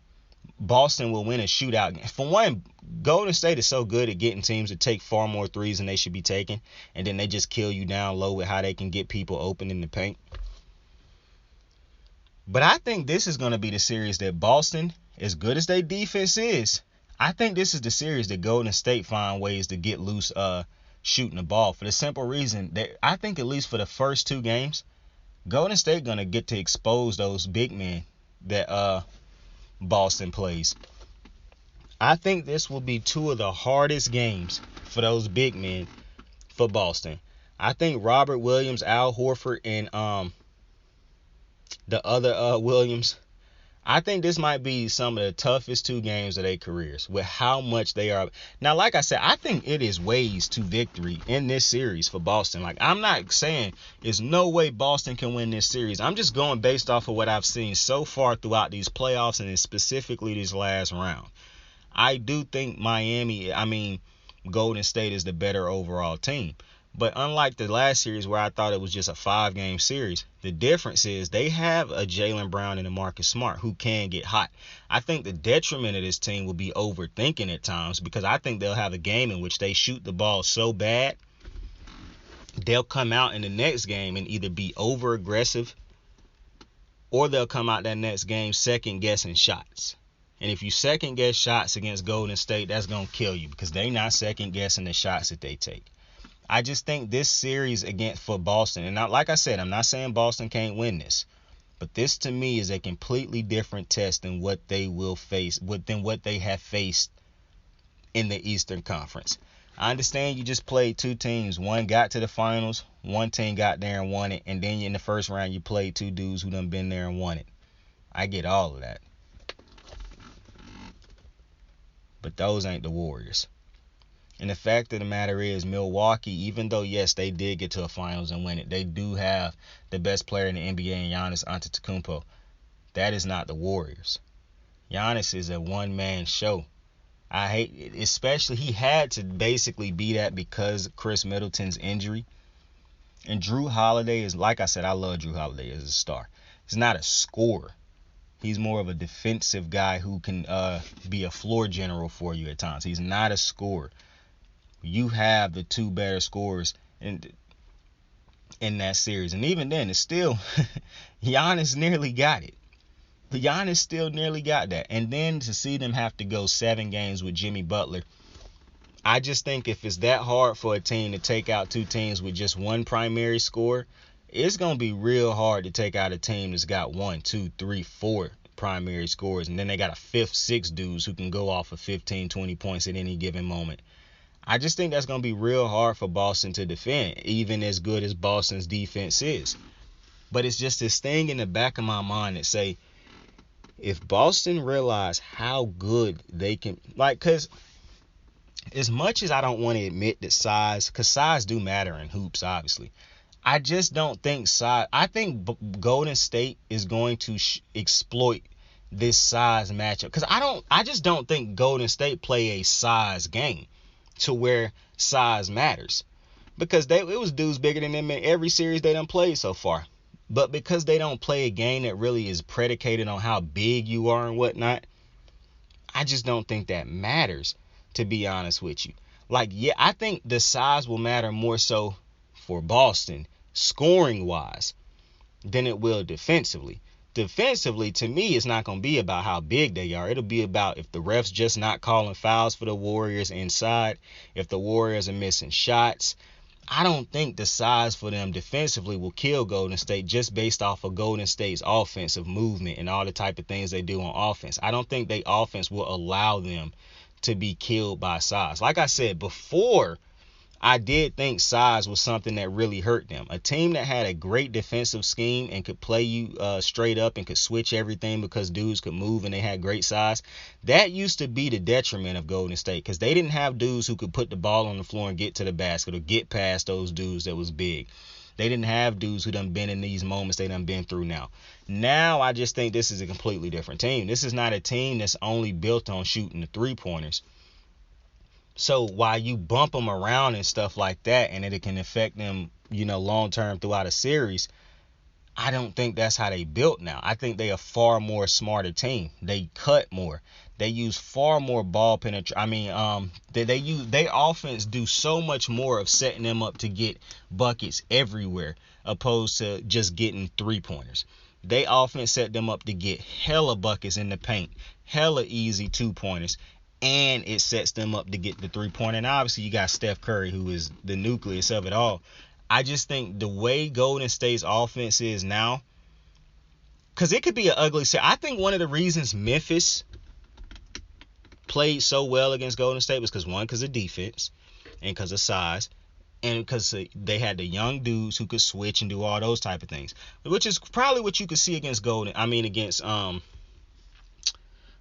Boston will win a shootout. For one, Golden State is so good at getting teams to take far more threes than they should be taking, and then they just kill you down low with how they can get people open in the paint. But I think this is going to be the series that Boston, as good as their defense is, I think this is the series that Golden State find ways to get loose shooting the ball, for the simple reason that I think at least for the first two games, Golden State going to get to expose those big men that Boston plays. I think this will be two of the hardest games for those big men for Boston. I think Robert Williams, Al Horford, and the other Williams, I think this might be some of the toughest two games of their careers with how much they are. Now, like I said, I think it is ways to victory in this series for Boston. Like, I'm not saying there's no way Boston can win this series. I'm just going based off of what I've seen so far throughout these playoffs and specifically this last round. I do think Golden State is the better overall team. But unlike the last series where I thought it was just a 5-game series, the difference is they have a Jaylen Brown and a Marcus Smart who can get hot. I think the detriment of this team will be overthinking at times, because I think they'll have a game in which they shoot the ball so bad, they'll come out in the next game and either be over aggressive, or they'll come out that next game second guessing shots. And if you second guess shots against Golden State, that's going to kill you, because they're not second guessing the shots that they take. I just think this series for Boston, and not, like I said, I'm not saying Boston can't win this, but this to me is a completely different test than what they will face, than what they have faced in the Eastern Conference. I understand you just played two teams. One got to the finals, one team got there and won it, and then in the first round you played two dudes who done been there and won it. I get all of that. But those ain't the Warriors. And the fact of the matter is, Milwaukee, even though, yes, they did get to a finals and win it, they do have the best player in the NBA in Giannis Antetokounmpo. That is not the Warriors. Giannis is a one-man show. I hate it, especially he had to basically be that because of Chris Middleton's injury. And Drew Holiday is, like I said, I love Drew Holiday as a star. He's not a scorer. He's more of a defensive guy who can be a floor general for you at times. He's not a scorer. You have the two better scorers in that series. And even then, it's still, Giannis nearly got it. Giannis still nearly got that. And then to see them have to go 7 games with Jimmy Butler, I just think if it's that hard for a team to take out two teams with just one primary scorer, it's going to be real hard to take out a team that's got 1, 2, 3, 4 primary scorers. And then they got a 5th, 6th dudes who can go off of 15, 20 points at any given moment. I just think that's going to be real hard for Boston to defend, even as good as Boston's defense is. But it's just this thing in the back of my mind that say, if Boston realize how good they can, like, because as much as I don't want to admit that size, because size do matter in hoops, obviously, I just don't think size, I think Golden State is going to exploit this size matchup. Because I just don't think Golden State play a size game to where size matters, because it was dudes bigger than them in every series they done played so far. But because they don't play a game that really is predicated on how big you are and whatnot, I just don't think that matters, to be honest with you. Like, yeah, I think the size will matter more so for Boston scoring wise than it will defensively. Defensively, to me, it's not going to be about how big they are. It'll be about if the refs just not calling fouls for the Warriors inside, if the Warriors are missing shots. I don't think the size for them defensively will kill Golden State just based off of Golden State's offensive movement and all the type of things they do on offense. I don't think their offense will allow them to be killed by size. Like I said, before I did think size was something that really hurt them. A team that had a great defensive scheme and could play you straight up and could switch everything because dudes could move and they had great size, that used to be the detriment of Golden State because they didn't have dudes who could put the ball on the floor and get to the basket or get past those dudes that was big. They didn't have dudes who done been in these moments they done been through now. Now I just think this is a completely different team. This is not a team that's only built on shooting the three-pointers. So while you bump them around and stuff like that and it can affect them, long-term throughout a series, I don't think that's how they built now. I think they are far more smarter team. They cut more. They use far more ball penetration. They offense do so much more of setting them up to get buckets everywhere opposed to just getting three-pointers. They offense set them up to get hella buckets in the paint, hella easy two-pointers, and it sets them up to get the three-pointer. And obviously you got Steph Curry, who is the nucleus of it all. I just think the way Golden State's offense is now, because it could be an ugly set. I think one of the reasons Memphis played so well against Golden State was because of defense and because of size and because they had the young dudes who could switch and do all those type of things, which is probably what you could see against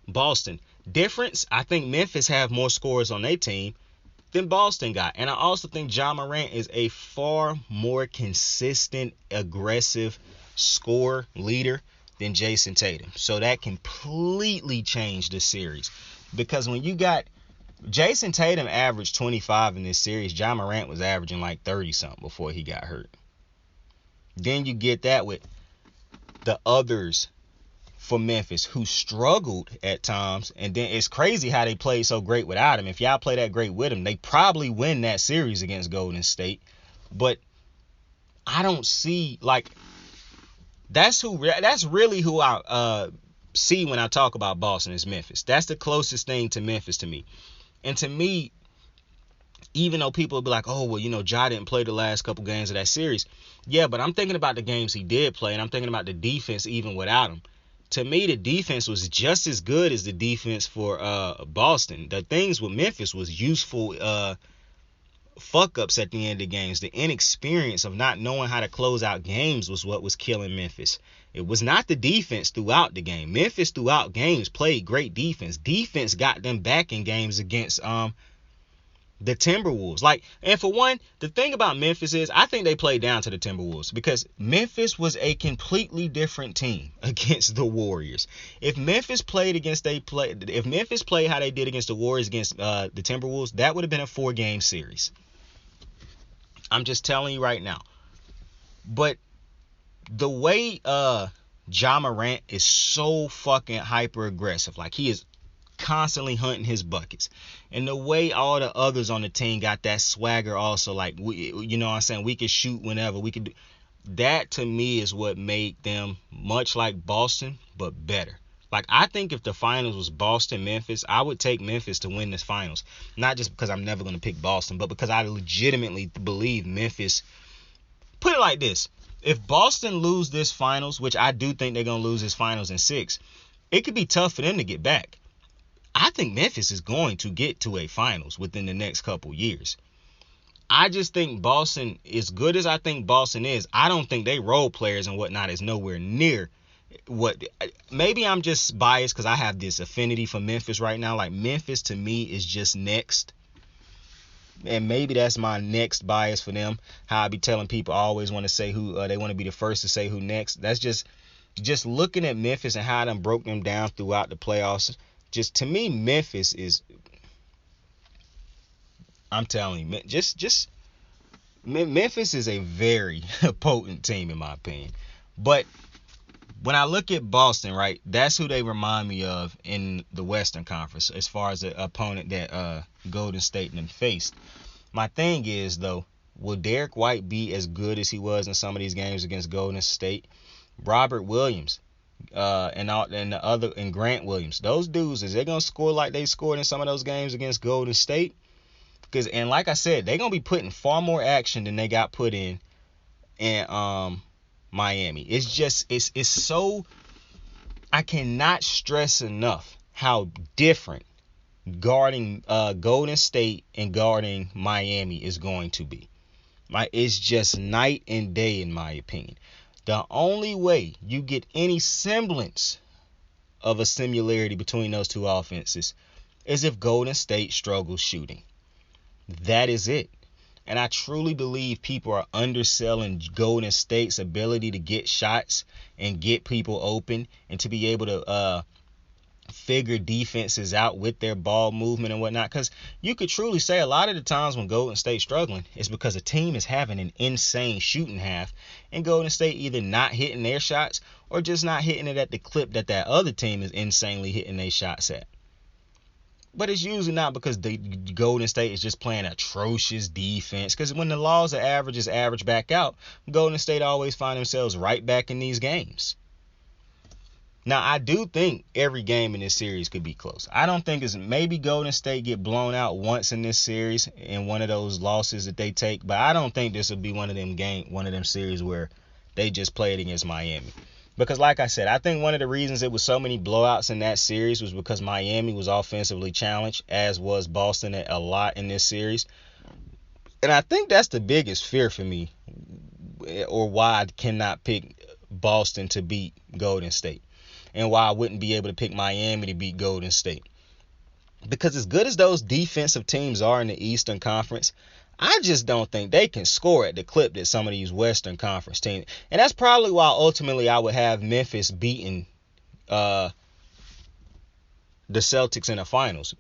Boston. Difference, I think Memphis have more scorers on their team than Boston got. And I also think Ja Morant is a far more consistent, aggressive scorer, leader than Jason Tatum. So that completely changed the series. Because when you got Jason Tatum averaged 25 in this series, Ja Morant was averaging like 30-something before he got hurt. Then you get that with the others for Memphis who struggled at times, and then it's crazy how they played so great without him. If y'all play that great with him, they probably win that series against Golden State. But I don't see, like, that's really who I see when I talk about Boston is Memphis. That's the closest thing to Memphis to me. And to me, even though people will be like, oh, well, Ja didn't play the last couple games of that series. Yeah, but I'm thinking about the games he did play, and I'm thinking about the defense even without him. To me, the defense was just as good as the defense for Boston. The things with Memphis was useful fuck-ups at the end of the games. The inexperience of not knowing how to close out games was what was killing Memphis. It was not the defense throughout the game. Memphis throughout games played great defense. Defense got them back in games against the Timberwolves. And for one, the thing about Memphis is I think they played down to the Timberwolves because Memphis was a completely different team against the Warriors. If Memphis played how they did against the Warriors against the Timberwolves, that would have been a 4-game series. I'm just telling you right now. But the way Ja Morant is so fucking hyper aggressive, like he is constantly hunting his buckets, and the way all the others on the team got that swagger also, like we could shoot whenever we could do that. To me is what made them much like Boston but better. Like, I think if the finals was Boston Memphis, I would take Memphis to win this finals, not just because I'm never going to pick Boston, but because I legitimately believe Memphis. Put it like this: if Boston lose this finals, which I do think they're going to lose this finals in 6, it could be tough for them to get back. I think Memphis is going to get to a finals within the next couple years. I just think Boston, as good as I think Boston is, I don't think they role players and whatnot is nowhere near what. Maybe I'm just biased because I have this affinity for Memphis right now. Like, Memphis to me is just next. And maybe that's my next bias for them. How I be telling people I always want to say who they want to be the first to say who next. That's just looking at Memphis and how I done broke them down throughout the playoffs. Just to me, Memphis is, I'm telling you, Memphis is a very potent team in my opinion. But when I look at Boston, right, that's who they remind me of in the Western Conference as far as the opponent that Golden State and them faced. My thing is, though, will Derek White be as good as he was in some of these games against Golden State? Robert Williams. And Grant Williams, those dudes, is they gonna score like they scored in some of those games against Golden State? Because, and like I said, they're gonna be putting far more action than they got put in Miami. It's just it's so, I cannot stress enough how different guarding Golden State and guarding Miami is going to be. It's just night and day in my opinion. The only way you get any semblance of a similarity between those two offenses is if Golden State struggles shooting. That is it. And I truly believe people are underselling Golden State's ability to get shots and get people open and to be able to figure defenses out with their ball movement and whatnot. Because you could truly say a lot of the times when Golden State's struggling is because a team is having an insane shooting half and Golden State either not hitting their shots or just not hitting it at the clip that other team is insanely hitting their shots at. But it's usually not because the Golden State is just playing atrocious defense. Because when the laws of averages average back out, Golden State always find themselves right back in these games. Now, I do think every game in this series could be close. I don't think maybe Golden State get blown out once in this series in one of those losses that they take. But I don't think this will be one of them series where they just played against Miami. Because like I said, I think one of the reasons it was so many blowouts in that series was because Miami was offensively challenged, as was Boston a lot in this series. And I think that's the biggest fear for me, or why I cannot pick Boston to beat Golden State, and why I wouldn't be able to pick Miami to beat Golden State. Because as good as those defensive teams are in the Eastern Conference, I just don't think they can score at the clip that some of these Western Conference teams. And that's probably why ultimately I would have Memphis beating the Celtics in the finals.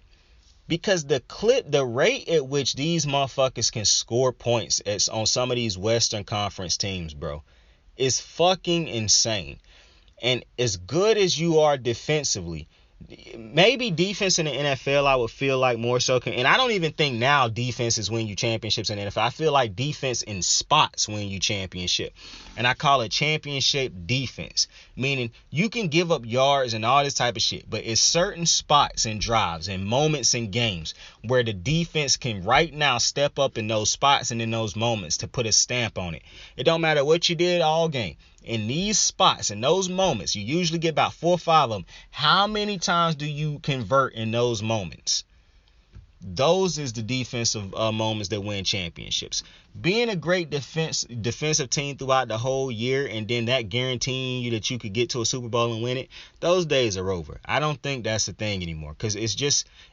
Because the rate at which these motherfuckers can score points on some of these Western Conference teams, bro, is fucking insane. And as good as you are defensively, maybe defense in the NFL, I would feel like more so. And I don't even think now defense is win you championships in the NFL. I feel like defense in spots win you championship. And I call it championship defense. Meaning you can give up yards and all this type of shit. But it's certain spots and drives and moments in games where the defense can right now step up in those spots and in those moments to put a stamp on it. It don't matter what you did all game. In these spots, in those moments, you usually get about 4 or 5 of them. How many times do you convert in those moments? Those is the defensive moments that win championships. Being a great defensive team throughout the whole year and then that guaranteeing you that you could get to a Super Bowl and win it, those days are over. I don't think that's the thing anymore because it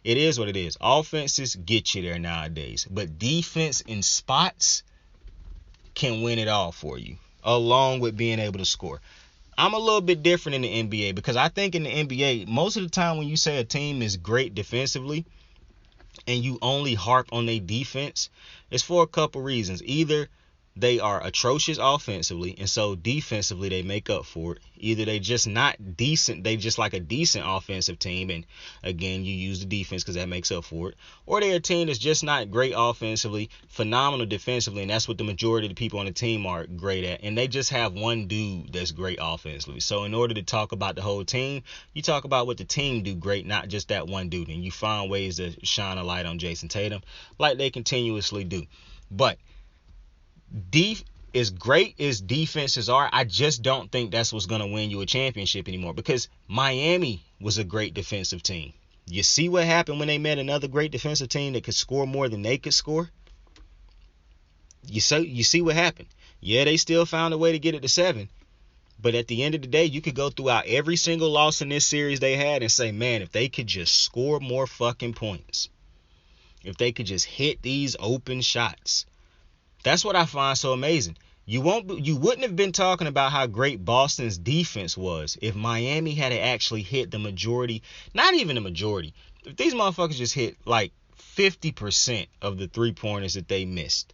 is what it is. Offenses get you there nowadays, but defense in spots can win it all for you, along with being able to score. I'm a little bit different in the NBA because I think in the NBA, most of the time when you say a team is great defensively and you only harp on their defense, it's for a couple reasons. Either they are atrocious offensively, and so defensively they make up for it. Either they just not decent, they just like a decent offensive team, and again, you use the defense because that makes up for it. Or they're a team that's just not great offensively, phenomenal defensively, and that's what the majority of the people on the team are great at. And they just have one dude that's great offensively. So in order to talk about the whole team, you talk about what the team do great, not just that one dude. And you find ways to shine a light on Jason Tatum like they continuously do. But as great as defenses are, I just don't think that's what's going to win you a championship anymore because Miami was a great defensive team. You see what happened when they met another great defensive team that could score more than they could score? You see what happened. Yeah, they still found a way to get it to 7. But at the end of the day, you could go throughout every single loss in this series they had and say, man, if they could just score more fucking points, if they could just hit these open shots. That's what I find so amazing. You wouldn't have been talking about how great Boston's defense was if Miami had actually hit the majority, not even the majority. If these motherfuckers just hit like 50% of the 3-pointers that they missed.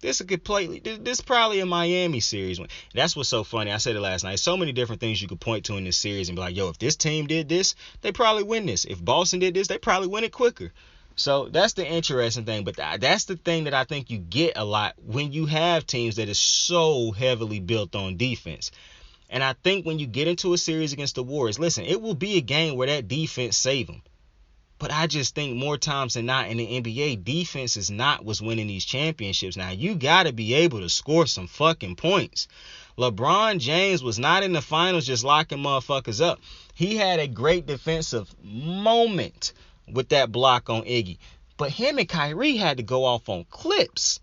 This is probably a Miami series. That's what's so funny. I said it last night. So many different things you could point to in this series and be like, yo, if this team did this, they probably win this. If Boston did this, they probably win it quicker. So that's the interesting thing, but that's the thing that I think you get a lot when you have teams that is so heavily built on defense. And I think when you get into a series against the Warriors, listen, it will be a game where that defense save them. But I just think more times than not in the NBA, defense is not what's winning these championships. Now, you got to be able to score some fucking points. LeBron James was not in the finals just locking motherfuckers up. He had a great defensive moment with that block on Iggy. But him and Kyrie had to go off on clips.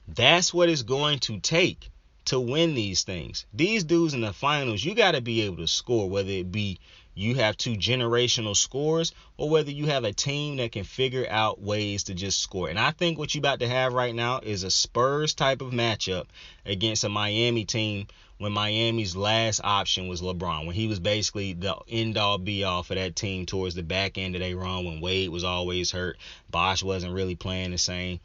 That's what it's going to take to win these things. These dudes in the finals, you got to be able to score, whether it be you have two generational scorers or whether you have a team that can figure out ways to just score. And I think what you about to have right now is a Spurs type of matchup against a Miami team when Miami's last option was LeBron, when he was basically the end-all be-all for that team towards the back end of their run, when Wade was always hurt, Bosh wasn't really playing the same.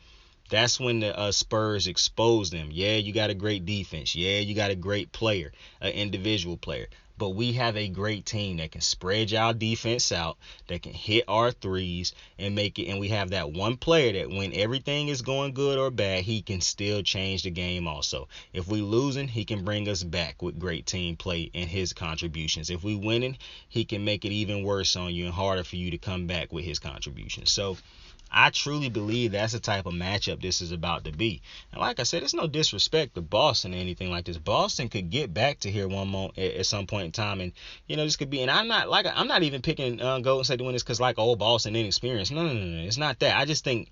That's when the Spurs exposed them. Yeah, you got a great defense. Yeah, you got a great player, an individual player. But we have a great team that can spread y'all defense out, that can hit our threes and make it. And we have that one player that when everything is going good or bad, he can still change the game also. If we losing, he can bring us back with great team play and his contributions. If we winning, he can make it even worse on you and harder for you to come back with his contributions. So I truly believe that's the type of matchup this is about to be. And like I said, it's no disrespect to Boston or anything like this. Boston could get back to here one moment at some point in time, and this could be. And I'm not even picking Golden State to win this because Boston inexperienced. No, it's not that. I just think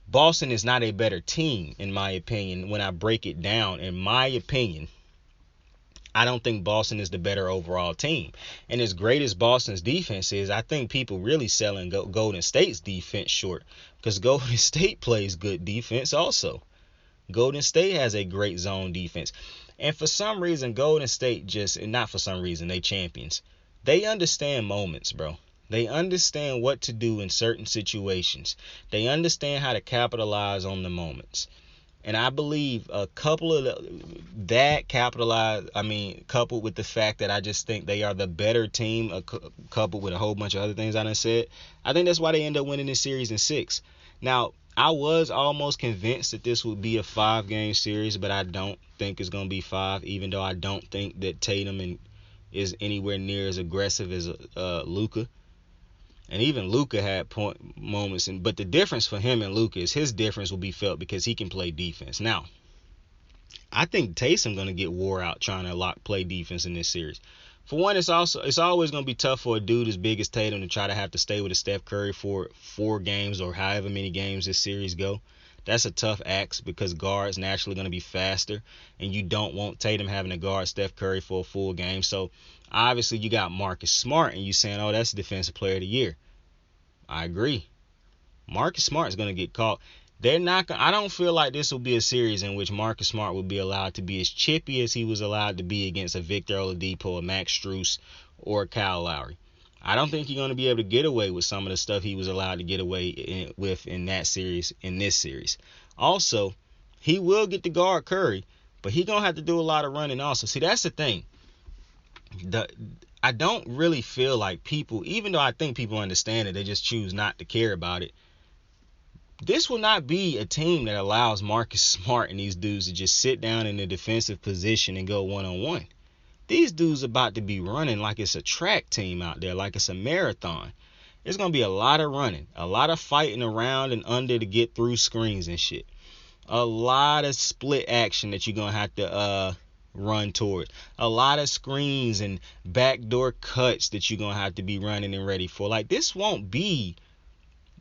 Boston is not a better team in my opinion. When I break it down, in my opinion, I don't think Boston is the better overall team. And as great as Boston's defense is, I think people really selling Golden State's defense short because Golden State plays good defense also. Golden State has a great zone defense. And for some reason, Golden State they champions. They understand moments, bro. They understand what to do in certain situations. They understand how to capitalize on the moments. And I believe a couple of that coupled with the fact that I just think they are the better team, coupled with a whole bunch of other things I done said, I think that's why they end up winning this series in 6. Now, I was almost convinced that this would be a 5-game series, but I don't think it's going to be 5, even though I don't think that Tatum is anywhere near as aggressive as Luka. And even Luka had moments, but the difference for him and Luka is his difference will be felt because he can play defense. Now, I think Tatum going to get wore out trying to play defense in this series. For one, it's always going to be tough for a dude as big as Tatum to try to have to stay with a Steph Curry for 4 games or however many games this series go. That's a tough ask because guards naturally going to be faster, and you don't want Tatum having to guard Steph Curry for a full game. So obviously you got Marcus Smart, and you saying, oh, that's Defensive Player of the Year. I agree. Marcus Smart is going to get caught. I don't feel like this will be a series in which Marcus Smart will be allowed to be as chippy as he was allowed to be against a Victor Oladipo, a Max Strus, or a Kyle Lowry. I don't think he's going to be able to get away with some of the stuff he was allowed to get away with in this series. Also, he will get to guard Curry, but he's going to have to do a lot of running also. See, that's the thing. I don't really feel like people, even though I think people understand it, they just choose not to care about it. This will not be a team that allows Marcus Smart and these dudes to just sit down in a defensive position and go one-on-one. These dudes are about to be running like it's a track team out there, like it's a marathon. It's going to be a lot of running, a lot of fighting around and under to get through screens and shit. A lot of split action that you're going to have to run towards. A lot of screens and backdoor cuts that you're going to have to be running and ready for. Like, this won't be...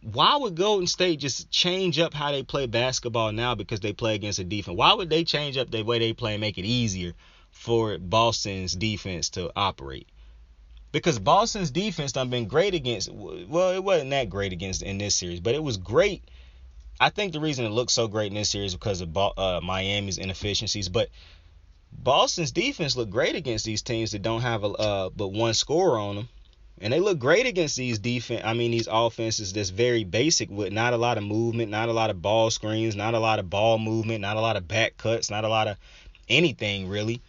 Why would Golden State just change up how they play basketball now because they play against a defense? Why would they change up the way they play and make it easier for Boston's defense to operate? Because Boston's defense done been great against, well, it wasn't that great against in this series, but it was great. I think the reason it looked so great in this series is because of Miami's inefficiencies, but Boston's defense looked great against these teams that don't have but one scorer on them. And they look great against these offenses that's very basic with not a lot of movement, not a lot of ball screens, not a lot of ball movement, not a lot of back cuts, not a lot of anything really.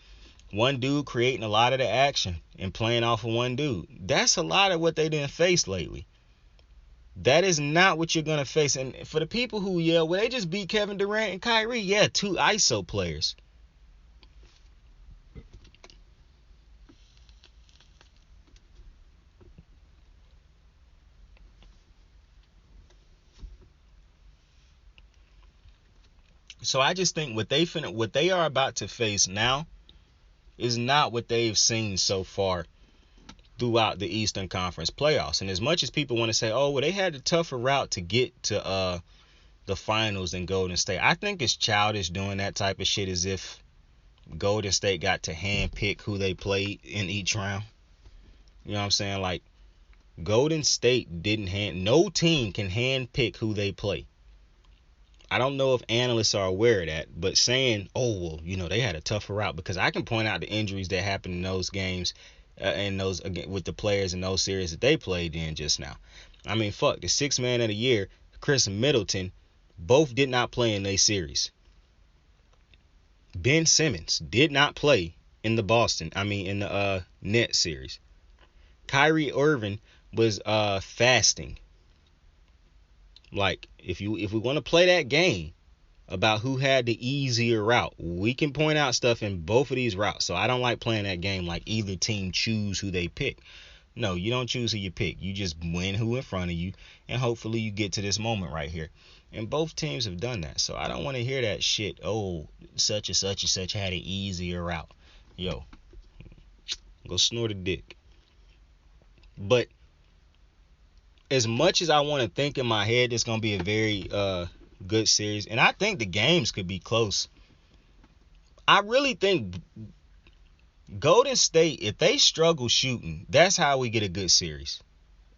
One dude creating a lot of the action and playing off of one dude. That's a lot of what they didn't face lately. That is not what you're going to face. And for the people who yell, well, they just beat Kevin Durant and Kyrie. Yeah, 2 ISO players. So I just think what they are about to face now is not what they've seen so far throughout the Eastern Conference playoffs. And as much as people want to say, oh, well, they had a tougher route to get to the finals than Golden State, I think it's childish doing that type of shit as if Golden State got to handpick who they played in each round. You know what I'm saying? Like, Golden State no team can handpick who they play. I don't know if analysts are aware of that, but saying, oh, well, you know, they had a tougher route, because I can point out the injuries that happened in those games and those with the players in those series that they played in just now. I mean, fuck, the sixth man of the year, Chris Middleton, both did not play in their series. Ben Simmons did not play in the Nets series. Kyrie Irving was fasting. Like, if we want to play that game about who had the easier route, we can point out stuff in both of these routes. So I don't like playing that game like either team choose who they pick. No, you don't choose who you pick. You just win who in front of you, and hopefully you get to this moment right here. And both teams have done that. So I don't want to hear that shit, oh, such and such and such had an easier route. Yo, go snort a dick. But as much as I want to think in my head it's going to be a very good series, and I think the games could be close, I really think Golden State, if they struggle shooting, that's how we get a good series.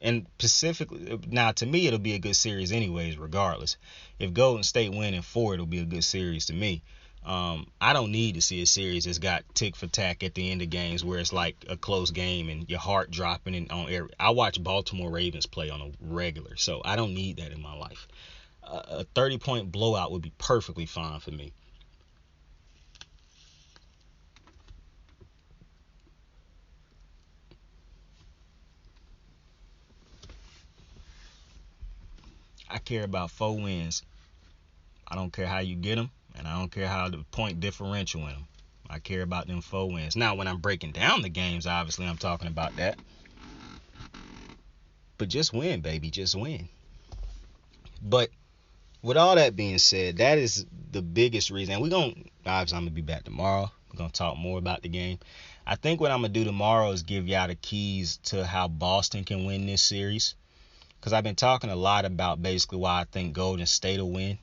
And specifically, now to me, it'll be a good series anyways, regardless. If Golden State win in 4, it'll be a good series to me. I don't need to see a series that's got tick for tack at the end of games where it's like a close game and your heart dropping and on air. I watch Baltimore Ravens play on a regular, so I don't need that in my life. A 30-point blowout would be perfectly fine for me. I care about 4 wins. I don't care how you get them, and I don't care how the point differential in them. I care about them 4 wins. Now, when I'm breaking down the games, obviously I'm talking about that. But just win, baby. Just win. But with all that being said, that is the biggest reason. And obviously I'm going to be back tomorrow. We're going to talk more about the game. I think what I'm going to do tomorrow is give y'all the keys to how Boston can win this series. Because I've been talking a lot about basically why I think Golden State will win.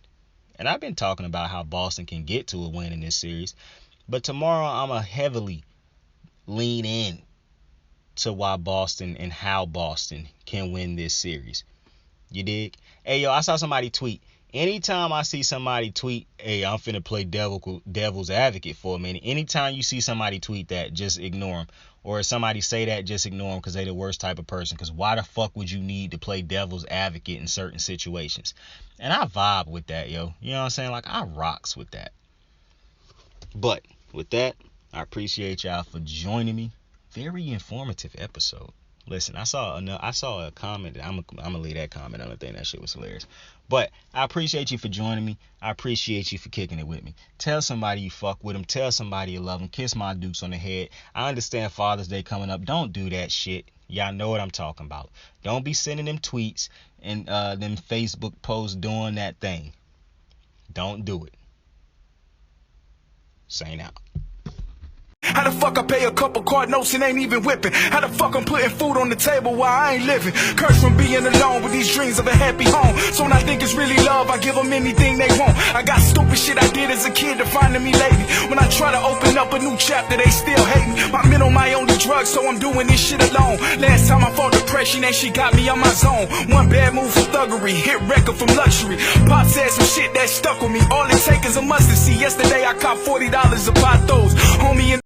And I've been talking about how Boston can get to a win in this series. But tomorrow I'm going to heavily lean in to why Boston and how Boston can win this series. You dig? Hey, yo, I saw somebody tweet. Anytime I see somebody tweet, hey, I'm finna play devil's advocate for a minute. Anytime you see somebody tweet that, just ignore them. Or if somebody say that, just ignore them because they're the worst type of person. Because why the fuck would you need to play devil's advocate in certain situations? And I vibe with that, yo. You know what I'm saying? Like, I rocks with that. But with that, I appreciate y'all for joining me. Very informative episode. Listen, I saw a comment. I'm gonna leave that comment on the thing. That shit was hilarious. But I appreciate you for joining me. I appreciate you for kicking it with me. Tell somebody you fuck with them. Tell somebody you love them. Kiss my dukes on the head. I understand Father's Day coming up. Don't do that shit. Y'all know what I'm talking about. Don't be sending them tweets and them Facebook posts doing that thing. Don't do it. Sign out. How the fuck I pay a couple card notes and ain't even whipping? How the fuck I'm putting food on the table while I ain't living? Cursed from being alone with these dreams of a happy home. So when I think it's really love, I give them anything they want. I got stupid shit I did as a kid defining me lately. When I try to open up a new chapter, they still hate me. My mental, my only drug, so I'm doing this shit alone. Last time I fought depression and she got me on my zone. One bad move for thuggery, hit record from luxury. Pop said some shit that stuck with me. All it take is a mustard seed. Yesterday I copped $40 to buy those. Homie in